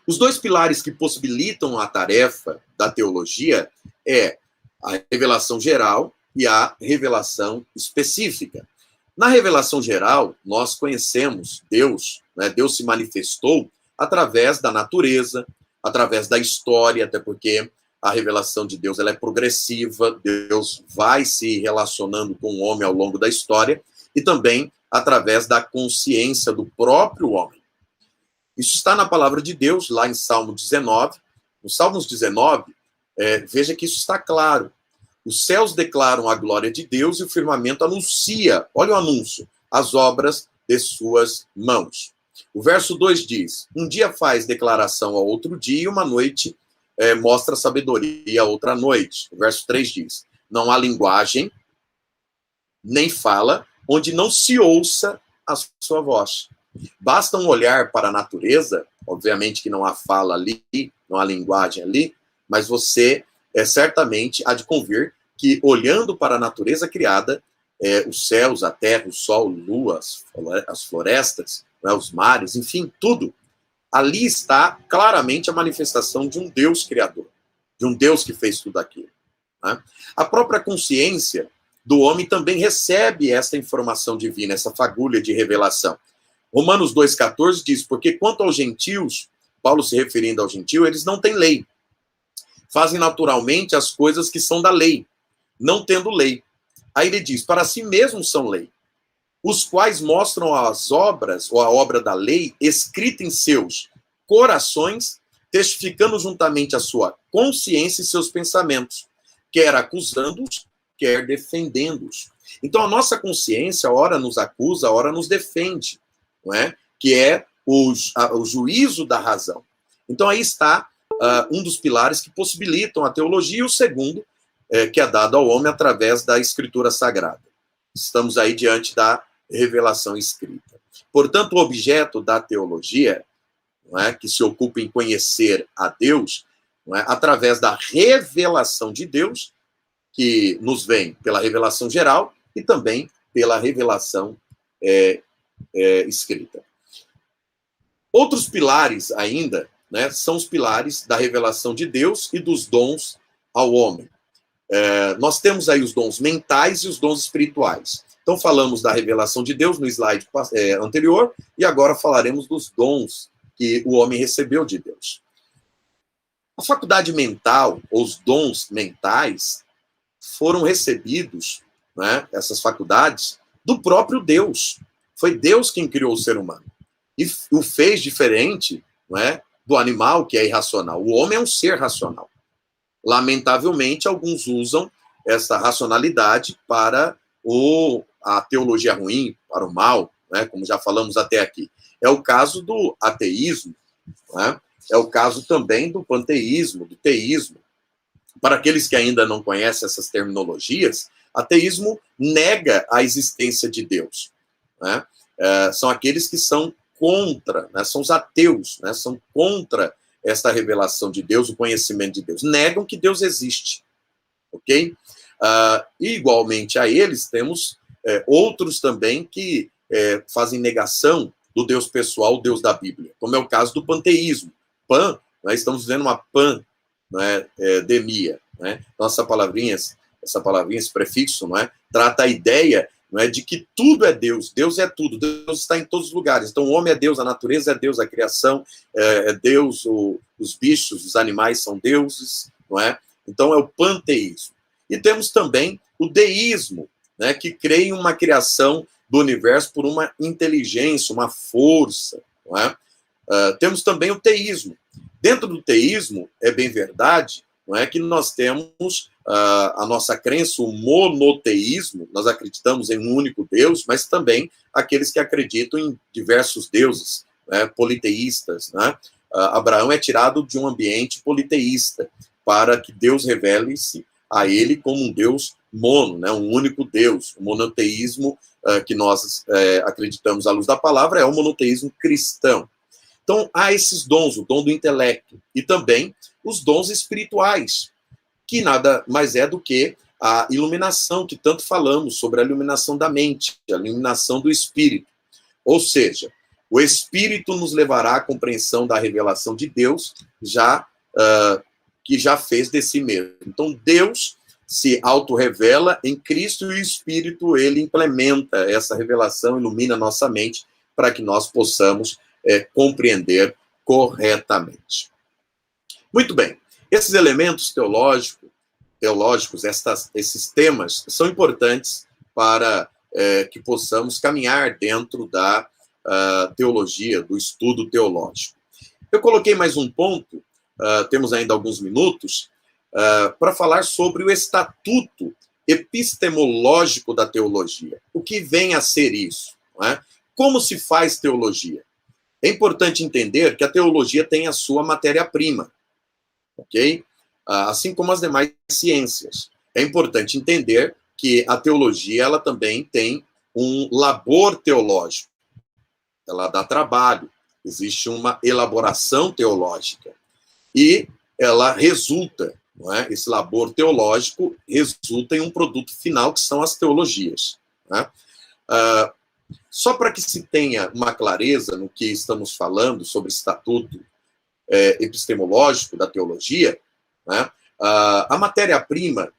Os dois pilares que possibilitam a tarefa da teologia é a revelação geral e a revelação específica. Na revelação geral, nós conhecemos Deus, né? Deus se manifestou através da natureza, através da história, até porque a revelação de Deus ela é progressiva, Deus vai se relacionando com o homem ao longo da história, e também através da consciência do próprio homem. Isso está na palavra de Deus, lá em Salmo 19. No Salmos 19, veja que isso está claro. Os céus declaram a glória de Deus e o firmamento anuncia, olha o anúncio, as obras de suas mãos. O verso 2 diz, um dia faz declaração ao outro dia e uma noite mostra sabedoria a outra noite. O verso 3 diz, não há linguagem, nem fala, onde não se ouça a sua voz. Basta um olhar para a natureza, obviamente que não há fala ali, não há linguagem ali, mas você certamente há de convir que, olhando para a natureza criada, os céus, a terra, o sol, a lua, as florestas, né, os mares, enfim, tudo, ali está claramente a manifestação de um Deus criador, de um Deus que fez tudo aquilo. Né? A própria consciência do homem também recebe essa informação divina, essa fagulha de revelação. Romanos 2,14 diz, porque quanto aos gentios, Paulo se referindo ao gentio, eles não têm lei. Fazem naturalmente as coisas que são da lei, não tendo lei. Aí ele diz, para si mesmos são lei, os quais mostram as obras, ou a obra da lei, escrita em seus corações, testificando juntamente a sua consciência e seus pensamentos, quer acusando-os, quer defendendo-os. Então a nossa consciência, ora nos acusa, ora nos defende. Não é? Que é o juízo da razão. Então aí está um dos pilares que possibilitam a teologia, e o segundo, que é dado ao homem através da Escritura Sagrada. Estamos aí diante da revelação escrita. Portanto, o objeto da teologia, não é, que se ocupa em conhecer a Deus, não é, através da revelação de Deus, que nos vem pela revelação geral e também pela revelação escrita. Outros pilares ainda, né, são os pilares da revelação de Deus e dos dons ao homem. Nós temos aí os dons mentais e os dons espirituais. Então falamos da revelação de Deus no slide anterior e agora falaremos dos dons que o homem recebeu de Deus. A faculdade mental, ou os dons mentais, foram recebidos né, essas faculdades, do próprio Deus. Foi Deus quem criou o ser humano. E o fez diferente, né, do animal, que é irracional. O homem é um ser racional. Lamentavelmente, alguns usam essa racionalidade para a teologia ruim, para o mal, né, como já falamos até aqui. É o caso do ateísmo, né? É o caso também do panteísmo, do teísmo. Para aqueles que ainda não conhecem essas terminologias, ateísmo nega a existência de Deus, né? São aqueles que são contra, né? São os ateus, né? São contra esta revelação de Deus, o conhecimento de Deus. Negam que Deus existe, ok? E igualmente a eles, temos outros também que fazem negação do Deus pessoal, o Deus da Bíblia, como é o caso do panteísmo. Pan, nós estamos vendo uma pandemia, né? Então, essa palavrinha, esse prefixo, não é, trata a ideia, não é, de que tudo é Deus. Deus é tudo. Deus está em todos os lugares. Então, o homem é Deus, a natureza é Deus, a criação é Deus, os bichos, os animais são deuses, não é? Então, é o panteísmo. E temos também o deísmo, né, que crê em uma criação do universo por uma inteligência, uma força, não é? Temos também o teísmo. Dentro do teísmo, é bem verdade, não é, que nós temos a nossa crença, o monoteísmo, nós acreditamos em um único Deus, mas também aqueles que acreditam em diversos deuses, né, politeístas, né? Abraão é tirado de um ambiente politeísta, para que Deus revele-se a ele como um Deus mono, né, um único Deus. O monoteísmo que nós acreditamos à luz da palavra é o monoteísmo cristão. Então, há esses dons, o dom do intelecto, e também os dons espirituais, que nada mais é do que a iluminação, que tanto falamos sobre a iluminação da mente, a iluminação do espírito. Ou seja, o espírito nos levará à compreensão da revelação de Deus, que já fez de si mesmo. Então, Deus se autorrevela em Cristo e o Espírito, ele implementa essa revelação, ilumina nossa mente, para que nós possamos compreender corretamente. Muito bem. Esses elementos teológicos, esses temas, são importantes para que possamos caminhar dentro da teologia, do estudo teológico. Eu coloquei mais um ponto, temos ainda alguns minutos, para falar sobre o estatuto epistemológico da teologia. O que vem a ser isso? Não é? Como se faz teologia? É importante entender que a teologia tem a sua matéria-prima, ok? Assim como as demais ciências. É importante entender que a teologia, ela também tem um labor teológico. Ela dá trabalho. Existe uma elaboração teológica. E ela resulta, não é? Esse labor teológico resulta em um produto final, que são as teologias. Não é? Só para que se tenha uma clareza no que estamos falando sobre o estatuto epistemológico da teologia, né, a matéria-prima,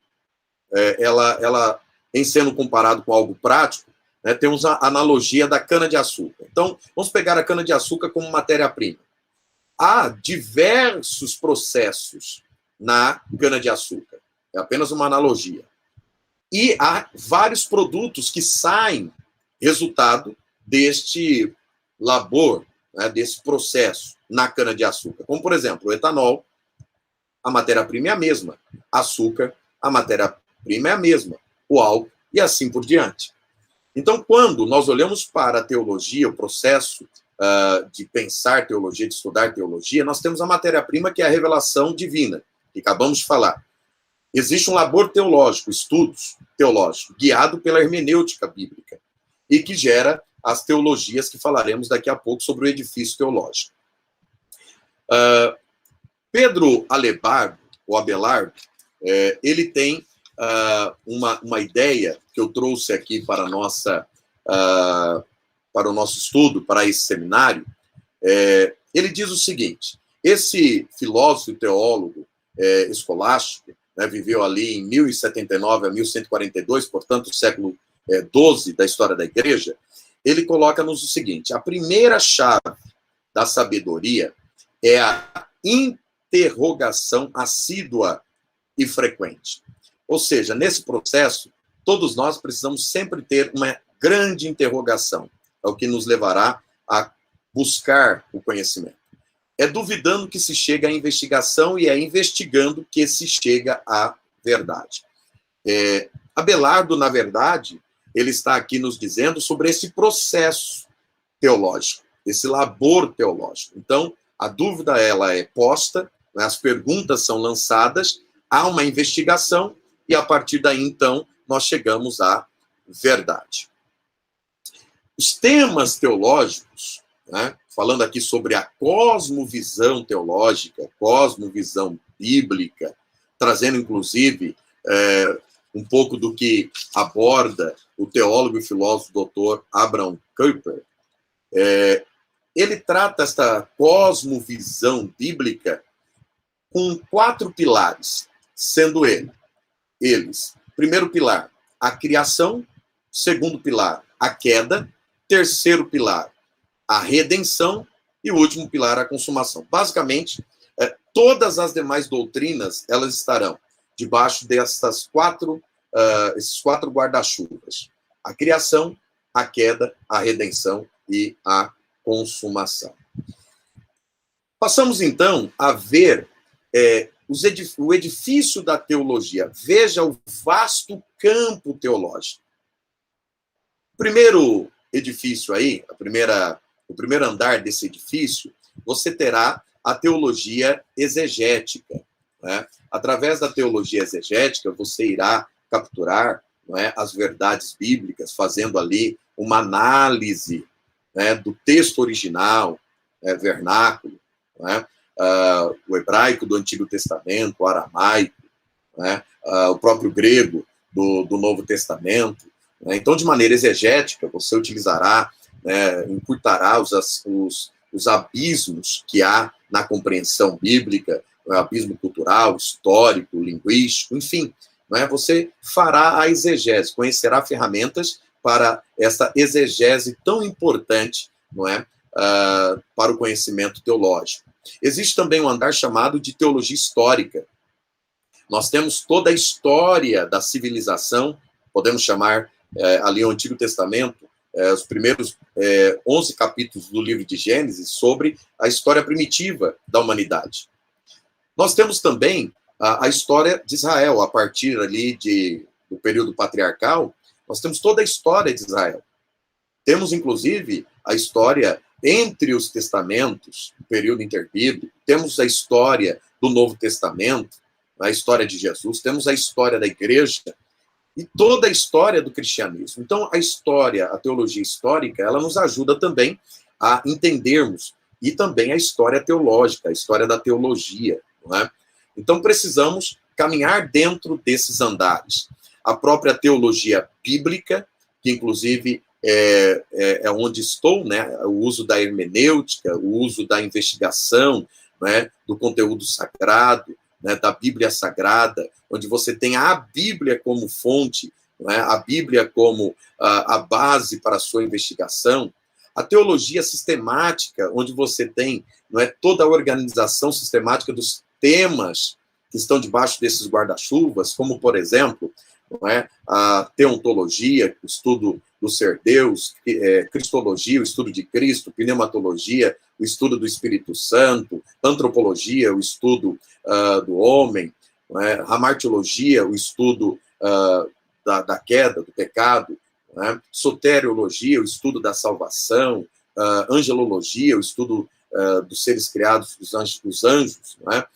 ela, em sendo comparado com algo prático, né, temos a analogia da cana-de-açúcar. Então, vamos pegar a cana-de-açúcar como matéria-prima. Há diversos processos na cana-de-açúcar. É apenas uma analogia. E há vários produtos que saem resultado deste labor, né, desse processo na cana-de-açúcar. Como, por exemplo, o etanol, a matéria-prima é a mesma. Açúcar, a matéria-prima é a mesma. O álcool e assim por diante. Então, quando nós olhamos para a teologia, o processo de pensar teologia, de estudar teologia, nós temos a matéria-prima, que é a revelação divina, que acabamos de falar. Existe um labor teológico, estudos teológicos, guiado pela hermenêutica bíblica, e que gera as teologias que falaremos daqui a pouco sobre o edifício teológico. Pedro Abelard, ele tem uma ideia que eu trouxe aqui para o nosso estudo, para esse seminário. Ele diz o seguinte: esse filósofo e teólogo escolástico, né, viveu ali em 1079 a 1142, portanto, século XII da história da igreja. Ele coloca-nos o seguinte: a primeira chave da sabedoria é a interrogação assídua e frequente. Ou seja, nesse processo, todos nós precisamos sempre ter uma grande interrogação. É o que nos levará a buscar o conhecimento. É duvidando que se chega à investigação e é investigando que se chega à verdade. Abelardo, na verdade, ele está aqui nos dizendo sobre esse processo teológico, esse labor teológico. Então, a dúvida ela é posta, né, as perguntas são lançadas, há uma investigação e, a partir daí, então, nós chegamos à verdade. Os temas teológicos, né, falando aqui sobre a cosmovisão teológica, cosmovisão bíblica, trazendo, inclusive, um pouco do que aborda o teólogo e filósofo Dr. Abraham Kuyper, ele trata esta cosmovisão bíblica com 4 pilares, sendo eles, primeiro pilar, a criação, segundo pilar, a queda, terceiro pilar, a redenção e o último pilar, a consumação. Basicamente, todas as demais doutrinas, elas estarão debaixo esses 4 guarda-chuvas. A criação, a queda, a redenção e a consumação. Passamos, então, a ver o edifício da teologia. Veja o vasto campo teológico. O primeiro edifício aí, o primeiro andar desse edifício, você terá a teologia exegética. Né? Através da teologia exegética, você irá capturar, não é, as verdades bíblicas, fazendo ali uma análise, né, do texto original, vernáculo, não é? O hebraico do Antigo Testamento, o aramaico, né, o próprio grego do Novo Testamento. Né? Então, de maneira exegética, você utilizará, encurtará os abismos que há na compreensão bíblica, o abismo cultural, histórico, linguístico, enfim. Não é? Você fará a exegese, conhecerá ferramentas para essa exegese tão importante, não é? Para o conhecimento teológico. Existe também um andar chamado de teologia histórica. Nós temos toda a história da civilização, podemos chamar ali o Antigo Testamento, os primeiros 11 capítulos do livro de Gênesis, sobre a história primitiva da humanidade. Nós temos também a história de Israel, a partir ali do período patriarcal, nós temos toda a história de Israel. Temos, inclusive, a história entre os testamentos, o período interbíblico, temos a história do Novo Testamento, a história de Jesus, temos a história da igreja e toda a história do cristianismo. Então, a teologia histórica, ela nos ajuda também a entendermos, e também a história teológica, a história da teologia, não é? Então, precisamos caminhar dentro desses andares. A própria teologia bíblica, que inclusive é onde estou, né? O uso da hermenêutica, o uso da investigação, né? Do conteúdo sagrado, né? Da Bíblia Sagrada, onde você tem a Bíblia como fonte, né? A Bíblia como a base para a sua investigação. A teologia sistemática, onde você tem, não é, toda a organização sistemática dos temas que estão debaixo desses guarda-chuvas, como, por exemplo, não é, a teontologia, o estudo do ser Deus, cristologia, o estudo de Cristo, pneumatologia, o estudo do Espírito Santo, antropologia, o estudo do homem, não é, hamartiologia, o estudo da queda, do pecado, não é, soteriologia, o estudo da salvação, angelologia, o estudo dos seres criados, dos anjos, não é?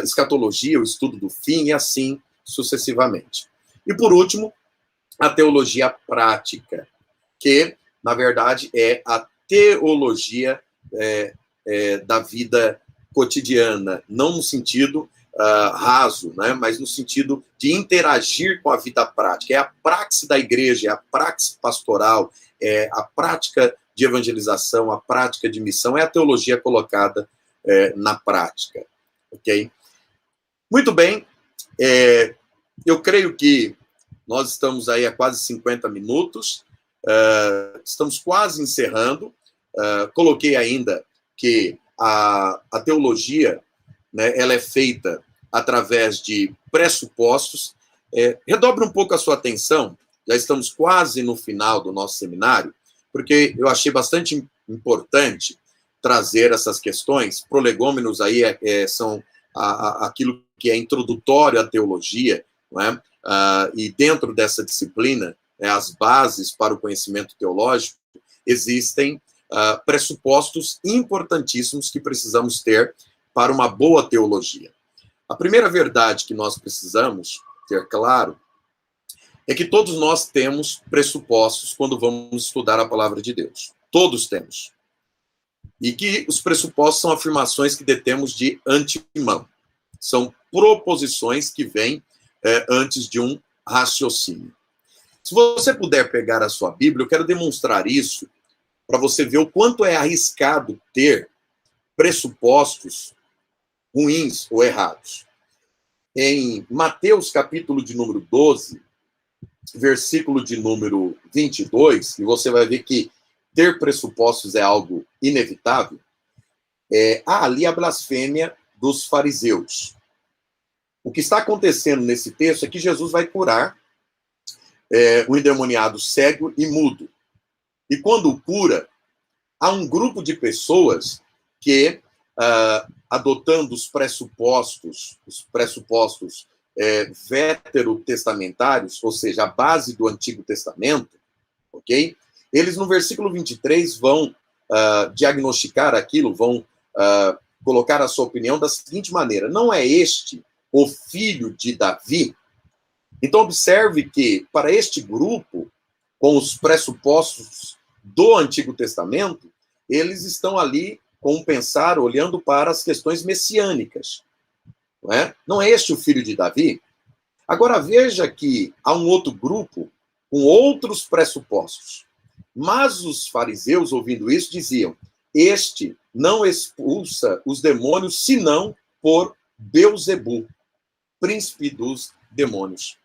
Escatologia, o estudo do fim, e assim sucessivamente. E, por último, a teologia prática, que, na verdade, é a teologia da vida cotidiana, não no sentido raso, né, mas no sentido de interagir com a vida prática. É a praxe da igreja, é a praxe pastoral, é a prática de evangelização, a prática de missão, é a teologia colocada na prática. Ok? Muito bem. Eu creio que nós estamos aí há quase 50 minutos, estamos quase encerrando. Coloquei ainda que a teologia, né, ela é feita através de pressupostos. redobre um pouco a sua atenção, já estamos quase no final do nosso seminário, porque eu achei bastante importante trazer essas questões. Prolegômenos aí são aquilo que é introdutório à teologia, não é? E dentro dessa disciplina, as bases para o conhecimento teológico, existem pressupostos importantíssimos que precisamos ter para uma boa teologia. A primeira verdade que nós precisamos ter claro é que todos nós temos pressupostos quando vamos estudar a palavra de Deus. Todos temos. E que os pressupostos são afirmações que detemos de antemão. São proposições que vêm antes de um raciocínio. Se você puder pegar a sua Bíblia, eu quero demonstrar isso para você ver o quanto é arriscado ter pressupostos ruins ou errados. Em Mateus, capítulo de número 12, versículo de número 22, e você vai ver que ter pressupostos é algo inevitável, há ali a blasfêmia dos fariseus. O que está acontecendo nesse texto é que Jesus vai curar o endemoniado cego e mudo. E quando o cura, há um grupo de pessoas que, adotando os pressupostos veterotestamentários, ou seja, a base do Antigo Testamento, ok? Eles, no versículo 23, vão diagnosticar aquilo, vão colocar a sua opinião da seguinte maneira: não é este o filho de Davi? Então, observe que, para este grupo, com os pressupostos do Antigo Testamento, eles estão ali com um pensar, olhando para as questões messiânicas. Não é? Não é este o filho de Davi? Agora, veja que há um outro grupo com outros pressupostos. Mas os fariseus, ouvindo isso, diziam: este não expulsa os demônios, senão por Beelzebu, príncipe dos demônios.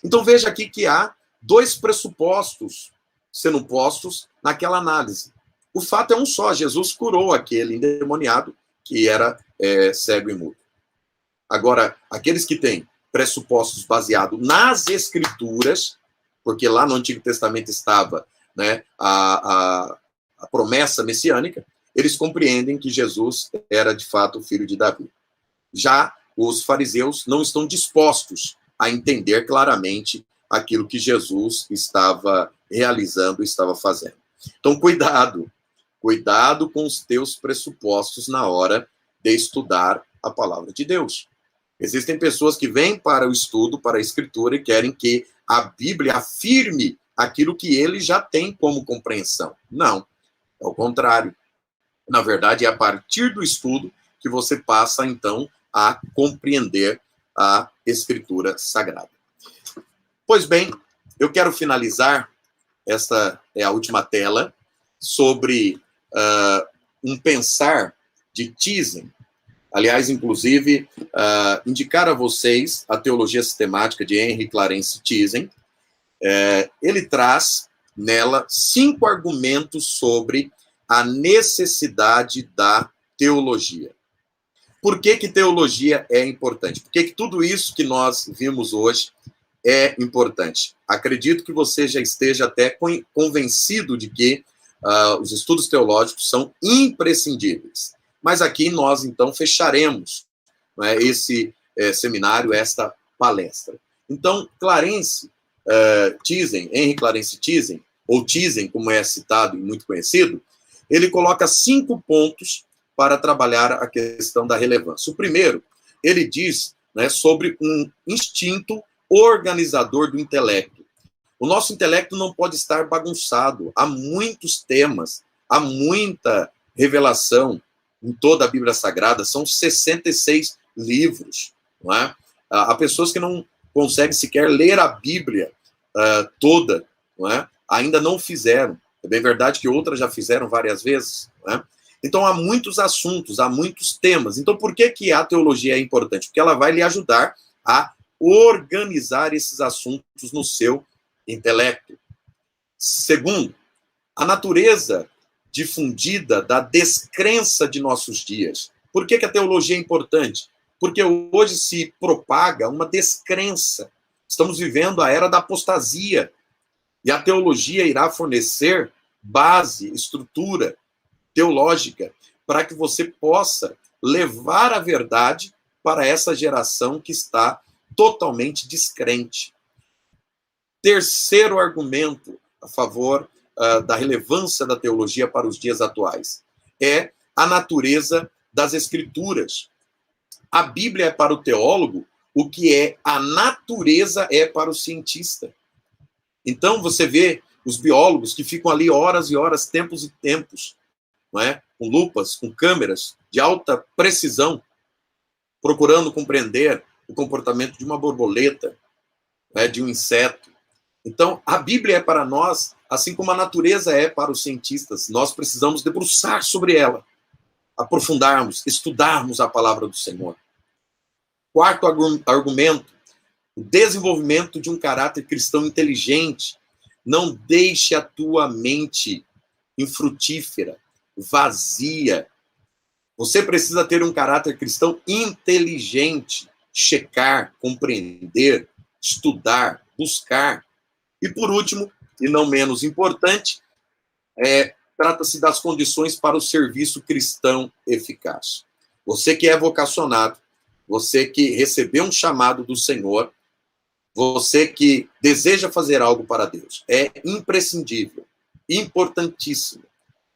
Então, veja aqui que há dois pressupostos sendo postos naquela análise. O fato é um só: Jesus curou aquele endemoniado que era cego e mudo. Agora, aqueles que têm pressupostos baseados nas Escrituras, porque lá no Antigo Testamento estava, né, a promessa messiânica, eles compreendem que Jesus era, de fato, o filho de Davi. Já os fariseus não estão dispostos a entender claramente aquilo que Jesus estava realizando, estava fazendo. Então, cuidado com os teus pressupostos na hora de estudar a palavra de Deus. Existem pessoas que vêm para o estudo, para a Escritura, e querem que a Bíblia afirme aquilo que ele já tem como compreensão. Não, é o contrário. Na verdade, é a partir do estudo que você passa, então, a compreender a Escritura Sagrada. Pois bem, eu quero finalizar, esta é a última tela, sobre um pensar de Thyssen. Aliás, inclusive, indicar a vocês a Teologia Sistemática de Henry Clarence Thyssen. Ele traz nela 5 argumentos sobre a necessidade da teologia. Por que teologia é importante? Por que tudo isso que nós vimos hoje é importante? Acredito que você já esteja até convencido de que os estudos teológicos são imprescindíveis. Mas aqui nós, então, fecharemos, né, esse seminário, esta palestra. Então, Henry Clarence Thyssen, ou Thyssen, como é citado e muito conhecido, ele coloca 5 pontos para trabalhar a questão da relevância. O primeiro, ele diz, né, sobre um instinto organizador do intelecto. O nosso intelecto não pode estar bagunçado. Há muitos temas, há muita revelação em toda a Bíblia Sagrada. São 66 livros. Não é? Há pessoas que não conseguem sequer ler a Bíblia toda. Não é? Ainda não fizeram. É bem verdade que outras já fizeram várias vezes. Não é? Então, há muitos assuntos, há muitos temas. Então, por que a teologia é importante? Porque ela vai lhe ajudar a organizar esses assuntos no seu intelecto. Segundo, a natureza difundida da descrença de nossos dias. Por que a teologia é importante? Porque hoje se propaga uma descrença Estamos vivendo a era da apostasia. E a teologia irá fornecer base, estrutura teológica, para que você possa levar a verdade para essa geração que está totalmente descrente. Terceiro argumento a favor da relevância da teologia para os dias atuais é a natureza das Escrituras. A Bíblia é para o teólogo o que é a natureza é para o cientista. Então, você vê os biólogos que ficam ali horas e horas, tempos e tempos, não é? Com lupas, com câmeras de alta precisão, procurando compreender o comportamento de uma borboleta, né, de um inseto. Então, a Bíblia é para nós, assim como a natureza é para os cientistas. Nós precisamos debruçar sobre ela, aprofundarmos, estudarmos a palavra do Senhor. Quarto argumento, o desenvolvimento de um caráter cristão inteligente. Não deixe a tua mente infrutífera, vazia. Você precisa ter um caráter cristão inteligente, checar, compreender, estudar, buscar. E por último, e não menos importante, trata-se das condições para o serviço cristão eficaz. Você que é vocacionado, você que recebeu um chamado do Senhor, você que deseja fazer algo para Deus, é imprescindível, importantíssimo,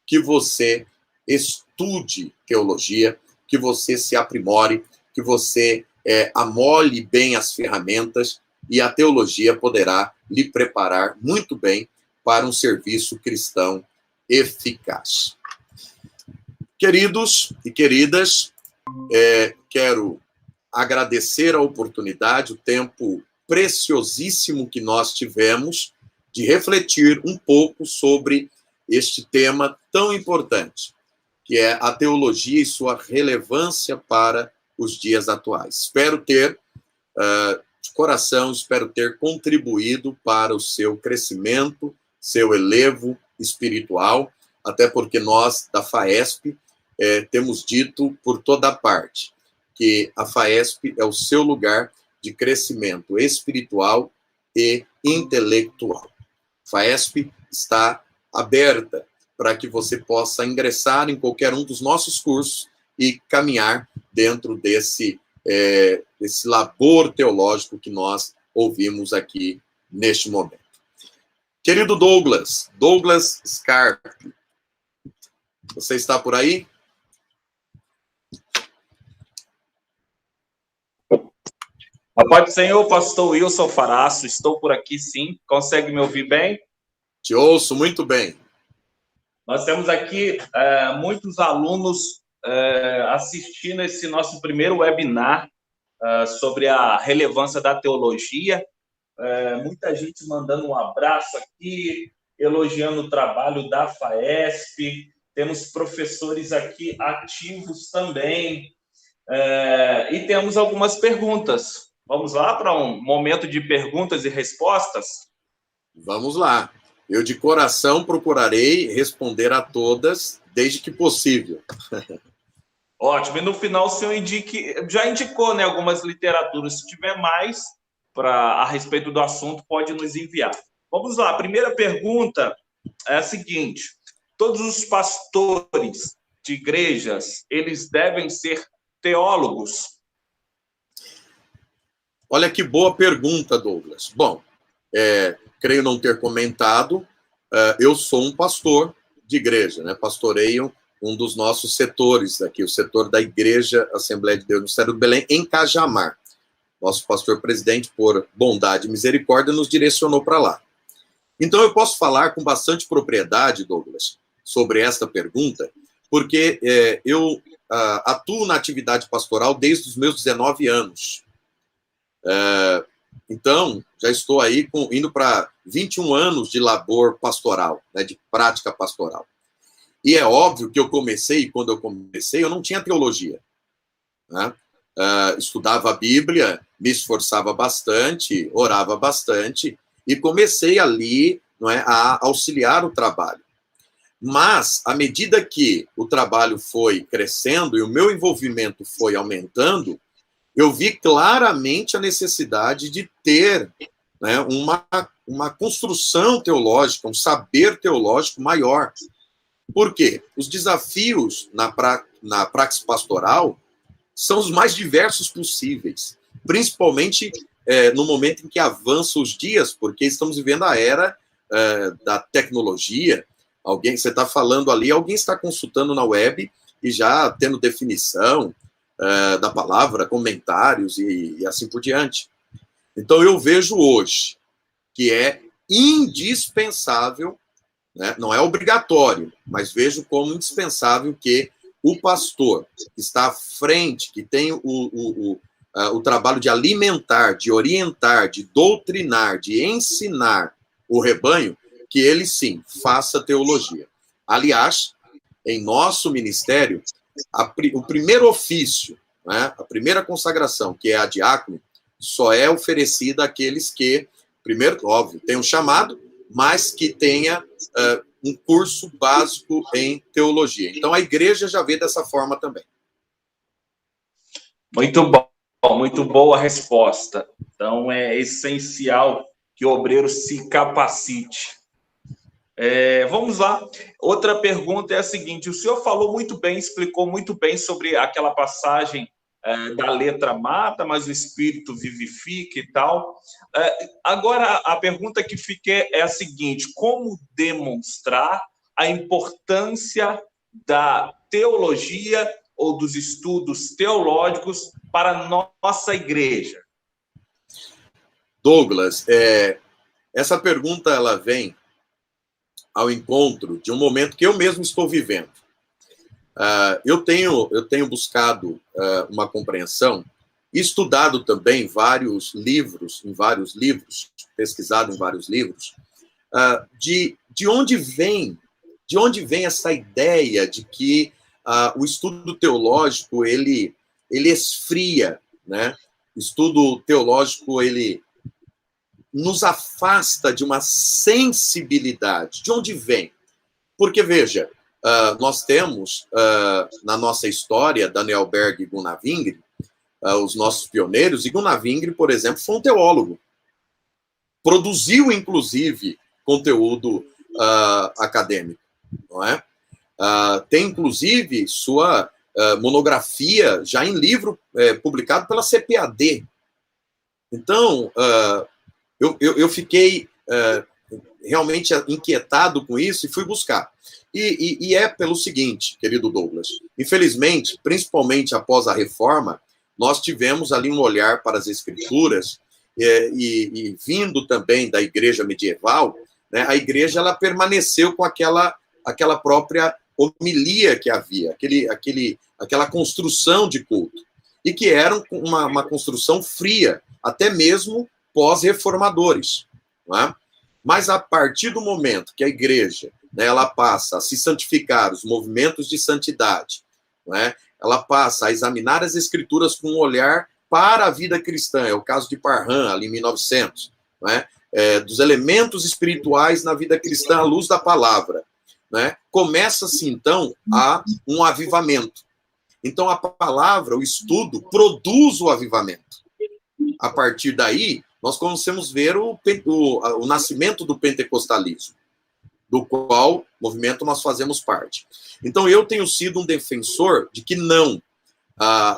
que você estude teologia, que você se aprimore, que você amole bem as ferramentas, e a teologia poderá lhe preparar muito bem para um serviço cristão eficaz. Queridos e queridas, quero agradecer a oportunidade, o tempo preciosíssimo que nós tivemos de refletir um pouco sobre este tema tão importante, que é a teologia e sua relevância para os dias atuais. Espero ter, de coração, espero ter contribuído para o seu crescimento, seu elevo espiritual, até porque nós, da FAESP, temos dito por toda parte que a FAESP é o seu lugar de crescimento espiritual e intelectual. A FAESP está aberta para que você possa ingressar em qualquer um dos nossos cursos e caminhar dentro desse labor teológico que nós ouvimos aqui neste momento. Querido Douglas Scarpe, você está por aí? A paz do Senhor, pastor Wilson Faraço, estou por aqui sim. Consegue me ouvir bem? Te ouço muito bem. Nós temos aqui muitos alunos assistindo esse nosso primeiro webinar sobre a relevância da teologia. Muita gente mandando um abraço aqui, elogiando o trabalho da FAESP. Temos professores aqui ativos também. E temos algumas perguntas. Vamos lá para um momento de perguntas e respostas? Vamos lá. Eu, de coração, procurarei responder a todas, desde que possível. Ótimo. E no final, o senhor já indicou, né, algumas literaturas. Se tiver mais a respeito do assunto, pode nos enviar. Vamos lá. A primeira pergunta é a seguinte. Todos os pastores de igrejas, eles devem ser teólogos? Olha que boa pergunta, Douglas. Bom, creio não ter comentado, eu sou um pastor de igreja, né? Pastoreio um dos nossos setores aqui, o setor da Igreja Assembleia de Deus no Ministério do Belém, em Cajamar. Nosso pastor-presidente, por bondade e misericórdia, nos direcionou para lá. Então, eu posso falar com bastante propriedade, Douglas, sobre esta pergunta, porque eu atuo na atividade pastoral desde os meus 19 anos. Então, já estou aí indo para 21 anos de labor pastoral, né, de prática pastoral. E é óbvio que quando eu comecei, eu não tinha teologia. Né? Estudava a Bíblia, me esforçava bastante, orava bastante, e comecei ali, não é, a auxiliar o trabalho. Mas, à medida que o trabalho foi crescendo e o meu envolvimento foi aumentando, eu vi claramente a necessidade de ter, né, uma construção teológica, um saber teológico maior. Por quê? Os desafios na praxis pastoral são os mais diversos possíveis, principalmente no momento em que avançam os dias, porque estamos vivendo a era da tecnologia. Você está falando ali, alguém está consultando na web e já tendo definição da palavra, comentários e assim por diante. Então, eu vejo hoje que é indispensável, né, não é obrigatório, mas vejo como indispensável que o pastor que está à frente, que tem o trabalho de alimentar, de orientar, de doutrinar, de ensinar o rebanho, que ele, sim, faça teologia. Aliás, em nosso ministério, o primeiro ofício, né, a primeira consagração, que é a diácono, só é oferecida àqueles que, primeiro, óbvio, tem um chamado, mas que tenha um curso básico em teologia. Então, a igreja já vê dessa forma também. Muito bom, muito boa a resposta. Então, é essencial que o obreiro se capacite. Vamos lá. Outra pergunta é a seguinte: o senhor falou muito bem, explicou muito bem sobre aquela passagem da letra mata, mas o espírito vivifica e tal. Agora, a pergunta que fica é a seguinte: como demonstrar a importância da teologia ou dos estudos teológicos para a nossa igreja? Douglas, essa pergunta ela vem ao encontro de um momento que eu mesmo estou vivendo. Eu tenho buscado uma compreensão, estudado também vários livros, pesquisado em vários livros, de onde vem essa ideia de que o estudo teológico ele esfria, né? O estudo teológico ele nos afasta de uma sensibilidade. De onde vem? Porque, veja, nós temos, na nossa história, Daniel Berg e Gunnar Wingre, os nossos pioneiros, e Gunnar Wingre, por exemplo, foi um teólogo. Produziu, inclusive, conteúdo acadêmico, não é? Tem, inclusive, sua monografia já em livro publicado pela CPAD. Então, eu fiquei realmente inquietado com isso e fui buscar. E é pelo seguinte, querido Douglas, infelizmente, principalmente após a reforma, nós tivemos ali um olhar para as escrituras e vindo também da igreja medieval, né, a igreja ela permaneceu com aquela própria homilia que havia, aquela construção de culto, e que era uma construção fria, até mesmo pós-reformadores, não é? Mas a partir do momento que a igreja, né, ela passa a se santificar, os movimentos de santidade, não é? Ela passa a examinar as escrituras com um olhar para a vida cristã, é o caso de Parham, ali em 1900, não é? Dos elementos espirituais na vida cristã à luz da palavra, né? Começa-se, então, a um avivamento. Então, a palavra, o estudo, produz o avivamento. A partir daí, nós começamos a ver o nascimento do pentecostalismo, do qual movimento nós fazemos parte. Então, eu tenho sido um defensor de que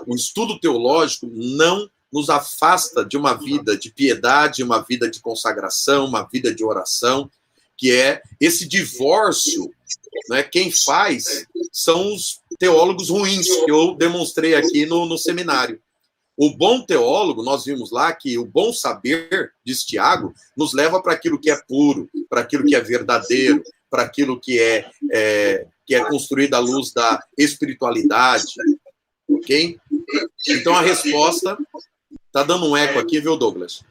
o estudo teológico não nos afasta de uma vida de piedade, uma vida de consagração, uma vida de oração, que é esse divórcio, né? Quem faz são os teólogos ruins, que eu demonstrei aqui no seminário. O bom teólogo, nós vimos lá que o bom saber, diz Tiago, nos leva para aquilo que é puro, para aquilo que é verdadeiro, para aquilo que é construído à luz da espiritualidade, ok? Então, a resposta... Está dando um eco aqui, viu, Douglas?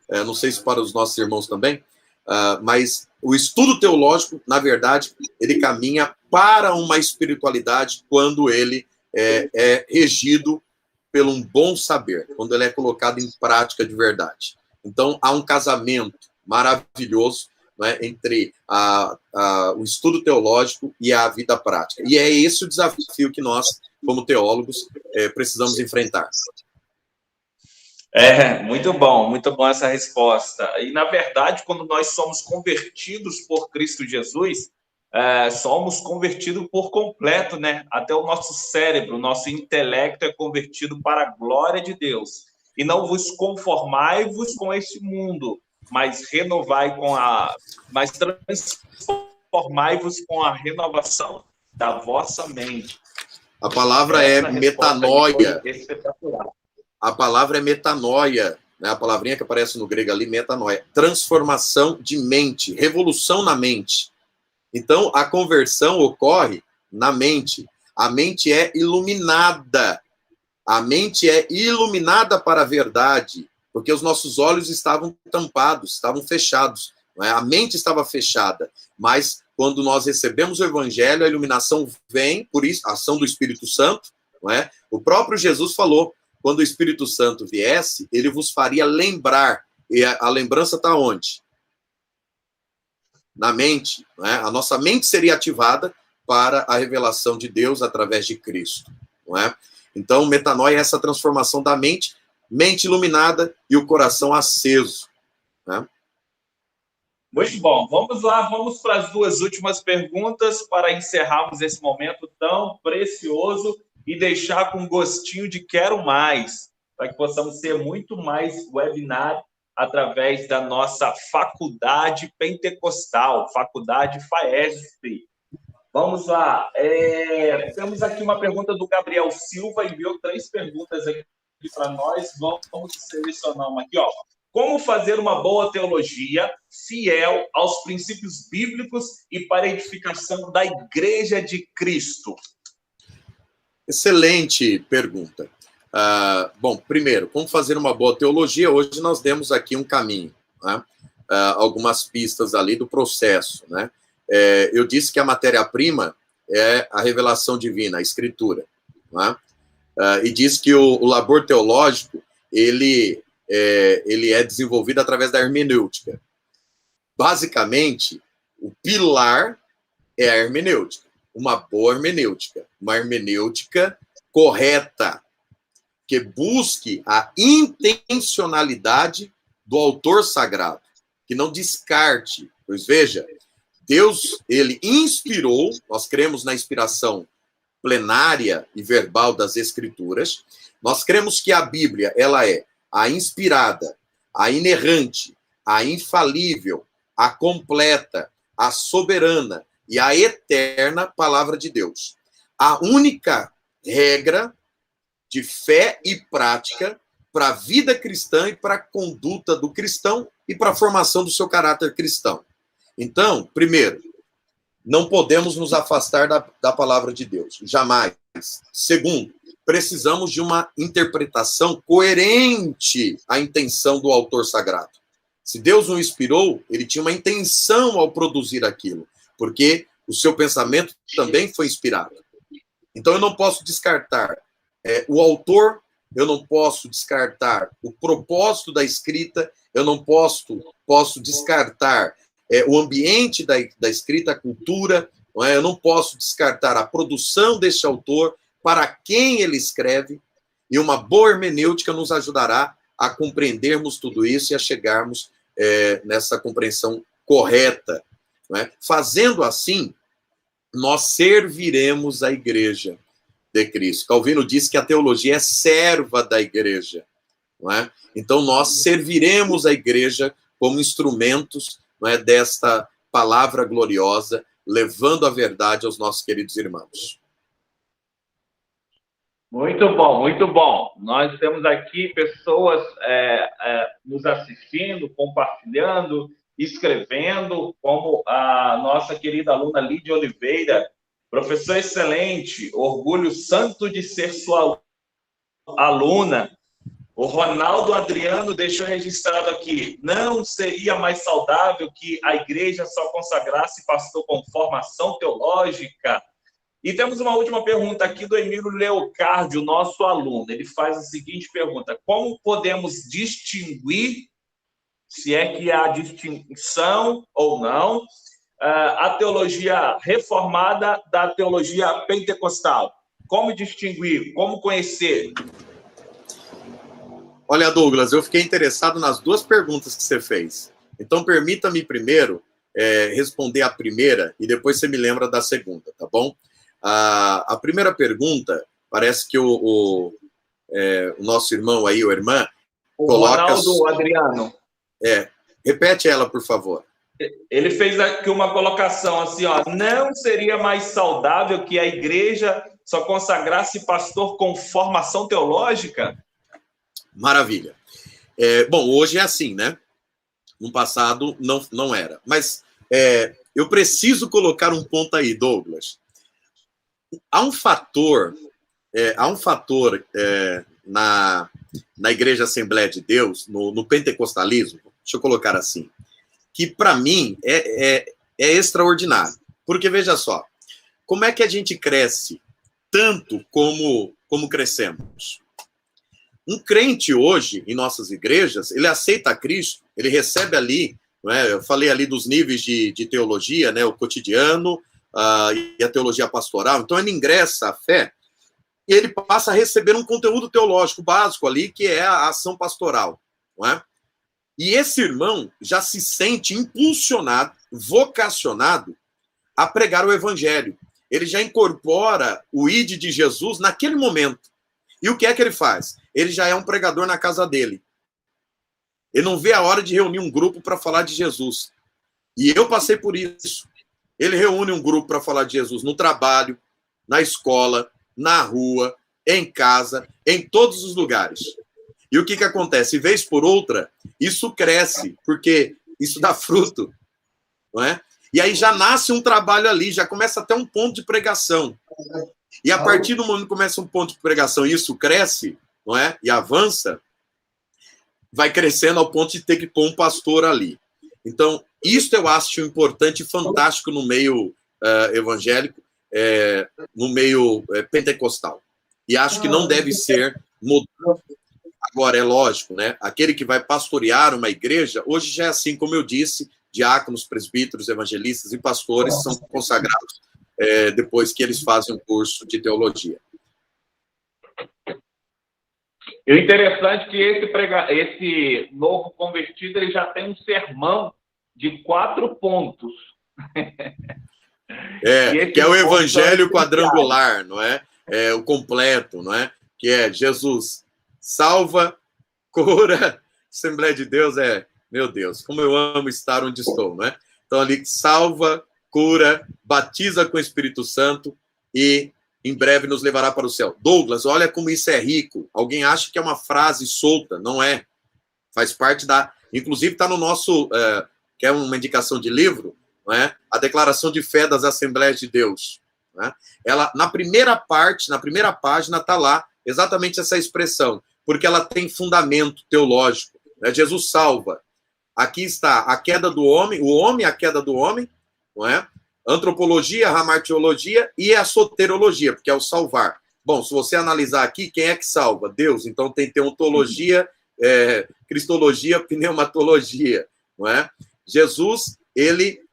Não sei se para os nossos irmãos também, mas o estudo teológico, na verdade, ele caminha para uma espiritualidade quando ele é regido pelo um bom saber, quando ele é colocado em prática de verdade. Então, há um casamento maravilhoso, né, entre o estudo teológico e a vida prática. E é esse o desafio que nós, como teólogos, precisamos enfrentar. Muito bom essa resposta. E, na verdade, quando nós somos convertidos por Cristo Jesus, somos convertidos por completo, né? Até o nosso cérebro, o nosso intelecto é convertido para a glória de Deus. E não vos conformai-vos com este mundo, mas mas transformai-vos com a renovação da vossa mente. A palavra é metanoia. Espetacular. A palavra é metanoia, né? A palavrinha que aparece no grego ali, metanoia. Transformação de mente, revolução na mente. Então, a conversão ocorre na mente. A mente é iluminada. A mente é iluminada para a verdade, porque os nossos olhos estavam tampados, estavam fechados. Não é? A mente estava fechada, mas quando nós recebemos o evangelho, a iluminação vem, por isso, a ação do Espírito Santo. Não é? O próprio Jesus falou, quando o Espírito Santo viesse, ele vos faria lembrar. E a lembrança está onde? Na mente. Não é? A nossa mente seria ativada para a revelação de Deus através de Cristo. Não é? Então, metanoia é essa transformação da mente, mente iluminada e o coração aceso. Né? Muito bom. Vamos lá, vamos para as duas últimas perguntas para encerrarmos esse momento tão precioso e deixar com gostinho de quero mais, para que possamos ter muito mais webinar através da nossa faculdade pentecostal, faculdade FAESP. Vamos lá. Temos aqui uma pergunta do Gabriel Silva, enviou 3 perguntas aqui para nós. Vamos selecionar uma aqui, ó. Como fazer uma boa teologia fiel aos princípios bíblicos e para a edificação da Igreja de Cristo? Excelente pergunta. Bom, primeiro, como fazer uma boa teologia? Hoje nós demos aqui um caminho, né? Algumas pistas ali do processo, né? Eu disse que a matéria-prima é a revelação divina, a escritura, né? E disse que o labor teológico, ele é desenvolvido através da hermenêutica. Basicamente, o pilar é a hermenêutica. Uma boa hermenêutica. Uma hermenêutica correta, que busque a intencionalidade do autor sagrado, que não descarte. Pois veja, Deus, ele inspirou, nós cremos na inspiração plenária e verbal das Escrituras, nós cremos que a Bíblia, ela é a inspirada, a inerrante, a infalível, a completa, a soberana e a eterna palavra de Deus. A única regra de fé e prática para a vida cristã e para a conduta do cristão e para a formação do seu caráter cristão. Então, primeiro, não podemos nos afastar da palavra de Deus, jamais. Segundo, precisamos de uma interpretação coerente à intenção do autor sagrado. Se Deus o inspirou, ele tinha uma intenção ao produzir aquilo, porque o seu pensamento também foi inspirado. Então, eu não posso descartar o autor, eu não posso descartar o propósito da escrita, eu não posso descartar o ambiente da escrita, a cultura, não é? Eu não posso descartar a produção deste autor, para quem ele escreve, e uma boa hermenêutica nos ajudará a compreendermos tudo isso e a chegarmos nessa compreensão correta. Não é? Fazendo assim, nós serviremos a igreja de Cristo. Calvino diz que a teologia é serva da igreja. Não é? Então, nós serviremos a igreja como instrumentos, não é, desta palavra gloriosa, levando a verdade aos nossos queridos irmãos. Muito bom, muito bom. Nós temos aqui pessoas nos assistindo, compartilhando, escrevendo, como a nossa querida aluna Lídia Oliveira. Professor excelente, orgulho santo de ser sua aluna. O Ronaldo Adriano deixou registrado aqui, não seria mais saudável que a igreja só consagrasse pastor com formação teológica? E temos uma última pergunta aqui do Emílio Leocárdio, nosso aluno. Ele faz a seguinte pergunta: como podemos distinguir, se é que há distinção ou não, a teologia reformada da teologia pentecostal? Como distinguir? Como conhecer? Olha, Douglas, eu fiquei interessado nas duas perguntas que você fez. Então, permita-me primeiro responder a primeira e depois você me lembra da segunda, tá bom? A primeira pergunta, parece que o nosso irmão aí, ou irmã, coloca... Ronaldo Adriano. Repete ela, por favor. Ele fez aqui uma colocação assim, ó, não seria mais saudável que a igreja só consagrasse pastor com formação teológica? Maravilha. Bom, hoje é assim, né? No passado não era. Mas eu preciso colocar um ponto aí, Douglas. Há um fator na Igreja Assembleia de Deus, no pentecostalismo, deixa eu colocar assim, que para mim é extraordinário. Porque, veja só, como é que a gente cresce tanto como crescemos? Um crente hoje, em nossas igrejas, ele aceita Cristo, ele recebe ali, não é? Eu falei ali dos níveis de teologia, né? O cotidiano e a teologia pastoral. Então, ele ingressa a fé e ele passa a receber um conteúdo teológico básico ali, que é a ação pastoral, não é? E esse irmão já se sente impulsionado, vocacionado a pregar o evangelho. Ele já incorpora o ide de Jesus naquele momento. E o que é que ele faz? Ele já é um pregador na casa dele. Ele não vê a hora de reunir um grupo para falar de Jesus. E eu passei por isso. Ele reúne um grupo para falar de Jesus no trabalho, na escola, na rua, em casa, em todos os lugares. E o que acontece? Vez por outra, isso cresce, porque isso dá fruto, não é? E aí já nasce um trabalho ali, já começa até um ponto de pregação. E a partir do momento que começa um ponto de pregação e isso cresce, não é? E avança, vai crescendo ao ponto de ter que pôr um pastor ali. Então, isso eu acho importante e fantástico no meio evangélico, no meio pentecostal. E acho que não deve ser mudado. Agora, é lógico, né? Aquele que vai pastorear uma igreja, hoje já é assim, como eu disse, diáconos, presbíteros, evangelistas e pastores são consagrados depois que eles fazem um curso de teologia. E o interessante é que esse novo convertido ele já tem um sermão de 4 pontos. Que é o evangelho quadrangular, não é? O completo, não é? Que é Jesus salva, cura, Assembleia de Deus meu Deus, como eu amo estar onde estou, não é? Então ali salva, cura, batiza com o Espírito Santo e em breve nos levará para o céu. Douglas, olha como isso é rico. Alguém acha que é uma frase solta, não é? Faz parte inclusive está no nosso, que é uma indicação de livro, não é? A Declaração de Fé das Assembleias de Deus. Não é? Ela, na primeira página, está lá exatamente essa expressão, porque ela tem fundamento teológico. Né? Jesus salva. Aqui está a queda do homem, o homem, a queda do homem, não é? Antropologia, hamartiologia e a soterologia, porque é o salvar. Bom, se você analisar aqui, quem é que salva? Deus. Então tem teontologia, cristologia, pneumatologia, não é? Jesus, ele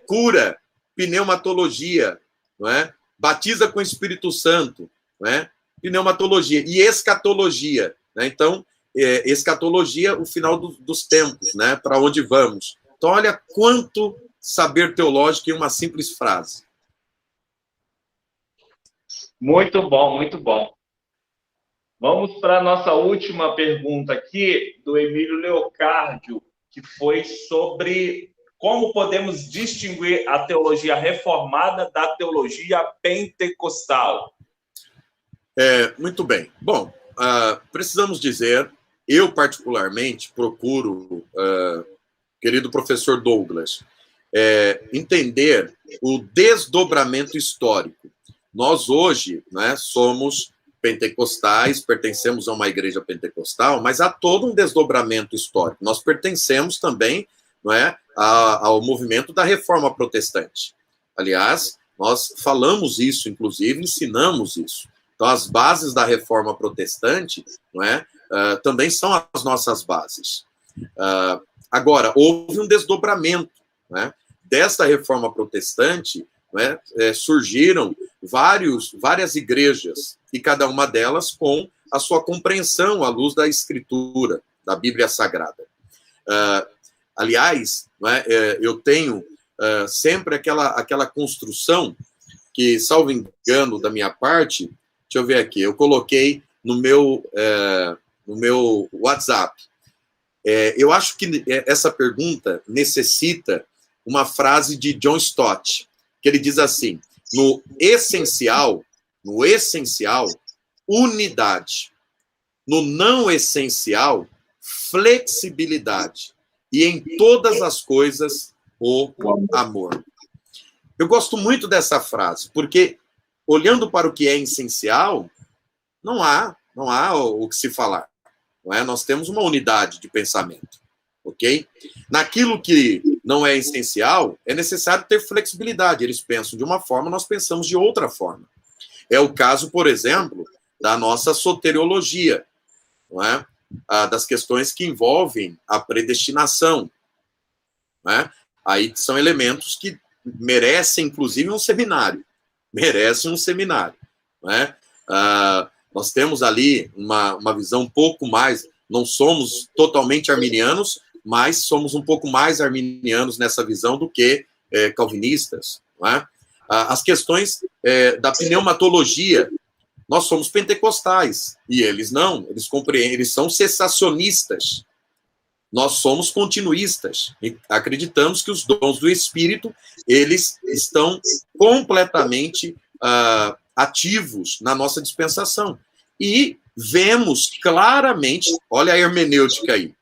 cura, pneumatologia, não é? Batiza com o Espírito Santo, não é? Pneumatologia e escatologia, né? Então, escatologia, o final dos tempos, né? Para onde vamos. Então, olha quanto saber teológico em uma simples frase. Muito bom, muito bom. Vamos para a nossa última pergunta aqui, do Emílio Leocárdio, que foi sobre como podemos distinguir a teologia reformada da teologia pentecostal. Muito bem. Bom, precisamos dizer, eu particularmente procuro, querido professor Douglas, entender o desdobramento histórico. Nós hoje, né, somos pentecostais, pertencemos a uma igreja pentecostal, mas há todo um desdobramento histórico. Nós pertencemos também, não é, ao movimento da Reforma Protestante. Aliás, nós falamos isso, inclusive, ensinamos isso. Então, as bases da Reforma Protestante, não é, também são as nossas bases. Agora, houve um desdobramento, né? Desta Reforma Protestante, né, surgiram várias igrejas, e cada uma delas com a sua compreensão à luz da Escritura, da Bíblia Sagrada. Aliás, eu tenho sempre aquela construção que, salvo engano da minha parte, deixa eu ver aqui, eu coloquei no meu WhatsApp. Eu acho que essa pergunta necessita uma frase de John Stott, que ele diz assim: no essencial, unidade. No não essencial, flexibilidade. E em todas as coisas, o amor. Eu gosto muito dessa frase, porque, olhando para o que é essencial, não há o que se falar. Não é? Nós temos uma unidade de pensamento. Ok? Naquilo que não é essencial, é necessário ter flexibilidade. Eles pensam de uma forma, nós pensamos de outra forma. É o caso, por exemplo, da nossa soteriologia, não é? Das questões que envolvem a predestinação. Não é? Aí são elementos que merecem, inclusive, um seminário. Merecem um seminário. Não é? Nós temos ali uma visão um pouco mais... Não somos totalmente arminianos, mas somos um pouco mais arminianos nessa visão do que calvinistas. Não é? As questões da pneumatologia, nós somos pentecostais, e eles não, eles compreendem, eles são cessacionistas. Nós somos continuistas, e acreditamos que os dons do Espírito, eles estão completamente ativos na nossa dispensação. E vemos claramente, olha a hermenêutica aí,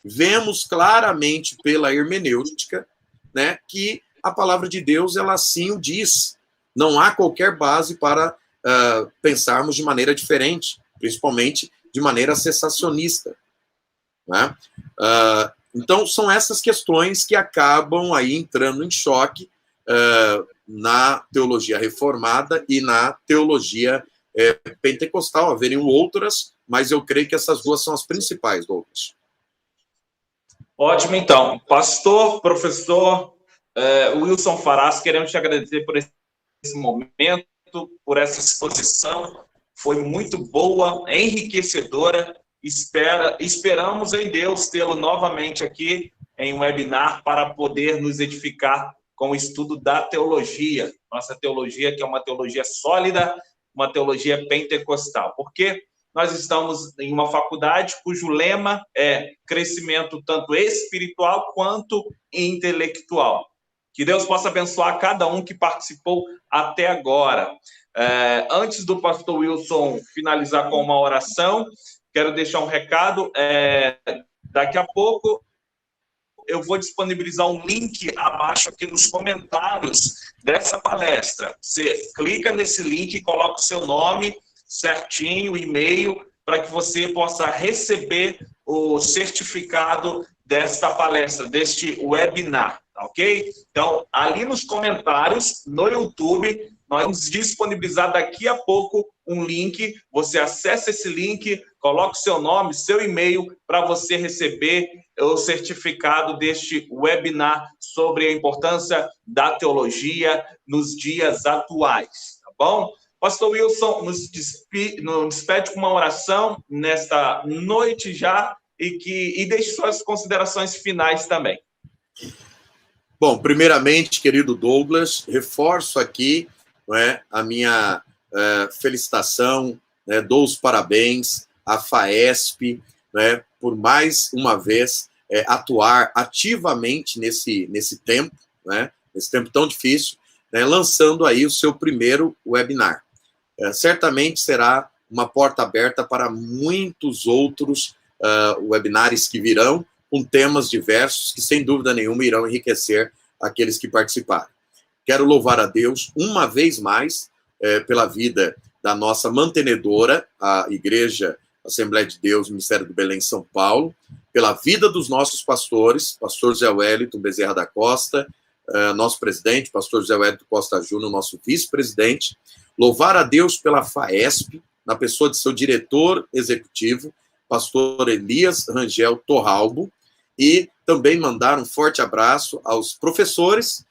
vemos claramente pela hermenêutica, né, que a palavra de Deus, ela assim o diz. Não há qualquer base para pensarmos de maneira diferente, principalmente de maneira cessacionista. Né? Então, são essas questões que acabam aí entrando em choque na teologia reformada e na teologia pentecostal. Haveriam outras, mas eu creio que essas duas são as principais, Douglas. Ótimo, então. Pastor, professor Wilson Farás, queremos te agradecer por esse momento, por essa exposição. Foi muito boa, enriquecedora. Esperamos em Deus tê-lo novamente aqui em um webinar para poder nos edificar com o estudo da teologia. Nossa teologia, que é uma teologia sólida, uma teologia pentecostal. Porque nós estamos em uma faculdade cujo lema é crescimento tanto espiritual quanto intelectual. Que Deus possa abençoar cada um que participou até agora. Antes do pastor Wilson finalizar com uma oração, quero deixar um recado. Daqui a pouco eu vou disponibilizar um link abaixo aqui nos comentários dessa palestra. Você clica nesse link e coloca o seu nome certinho, o e-mail, para que você possa receber o certificado desta palestra, deste webinar, tá ok? Então, ali nos comentários, no YouTube, nós vamos disponibilizar daqui a pouco um link. Você acessa esse link, coloca o seu nome, seu e-mail, para você receber o certificado deste webinar sobre a importância da teologia nos dias atuais, tá bom? Pastor Wilson, nos despede com uma oração nesta noite já e deixe suas considerações finais também. Bom, primeiramente, querido Douglas, reforço aqui a minha felicitação, dou os parabéns à FAESP, por mais uma vez atuar ativamente nesse tempo, nesse tempo tão difícil, lançando aí o seu primeiro webinar. Certamente será uma porta aberta para muitos outros webinars que virão, com temas diversos que, sem dúvida nenhuma, irão enriquecer aqueles que participarem. Quero louvar a Deus, uma vez mais, pela vida da nossa mantenedora, a Igreja Assembleia de Deus, Ministério do Belém, São Paulo, pela vida dos nossos pastores, pastor Zé Wellington Bezerra da Costa, nosso presidente, pastor José Wellington Costa Júnior, nosso vice-presidente. Louvar a Deus pela FAESP, na pessoa de seu diretor executivo, pastor Elias Rangel Torralbo, e também mandar um forte abraço aos professores,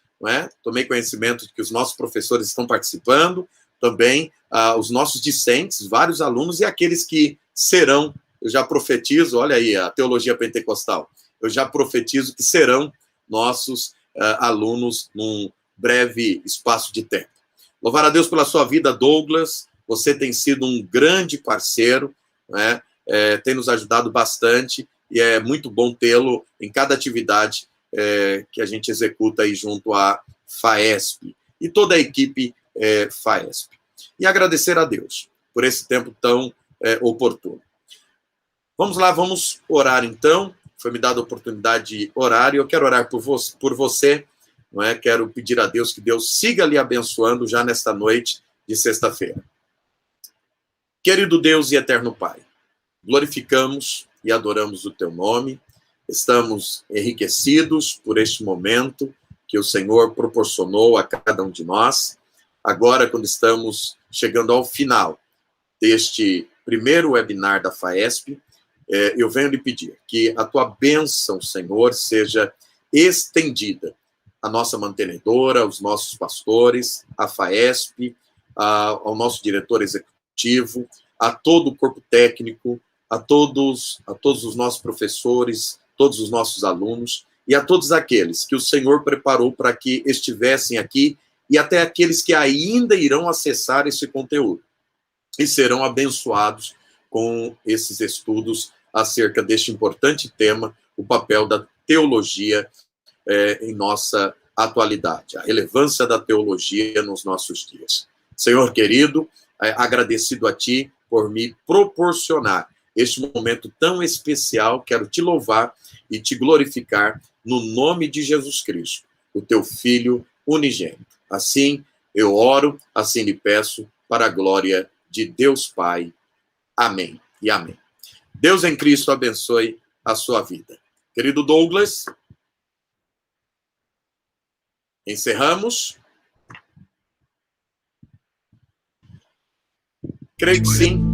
Tomei conhecimento de que os nossos professores estão participando, também os nossos discentes, vários alunos e aqueles que serão, eu já profetizo, olha aí, a teologia pentecostal, eu já profetizo que serão nossos alunos num breve espaço de tempo. Louvar a Deus pela sua vida, Douglas, você tem sido um grande parceiro, né? Tem nos ajudado bastante, e é muito bom tê-lo em cada atividade que a gente executa aí junto à FAESP e toda a equipe FAESP. E agradecer a Deus por esse tempo tão oportuno. Vamos lá, vamos orar então. Foi me dada a oportunidade de orar, e eu quero orar por você, não é? Quero pedir a Deus que Deus siga lhe abençoando já nesta noite de sexta-feira. Querido Deus e eterno Pai, glorificamos e adoramos o teu nome, estamos enriquecidos por este momento que o Senhor proporcionou a cada um de nós. Agora, quando estamos chegando ao final deste primeiro webinar da FAESP, eu venho lhe pedir que a tua bênção, Senhor, seja estendida à nossa mantenedora, aos nossos pastores, à FAESP, ao nosso diretor executivo, a todo o corpo técnico, a todos os nossos professores, todos os nossos alunos e a todos aqueles que o Senhor preparou para que estivessem aqui e até aqueles que ainda irão acessar esse conteúdo e serão abençoados com esses estudos acerca deste importante tema, o papel da teologia em nossa atualidade, a relevância da teologia nos nossos dias. Senhor querido, agradecido a Ti por me proporcionar este momento tão especial, quero te louvar e te glorificar no nome de Jesus Cristo, o teu Filho unigênito. Assim eu oro, assim lhe peço, para a glória de Deus Pai. Amém e amém. Deus em Cristo abençoe a sua vida. Querido Douglas, encerramos? Creio que sim.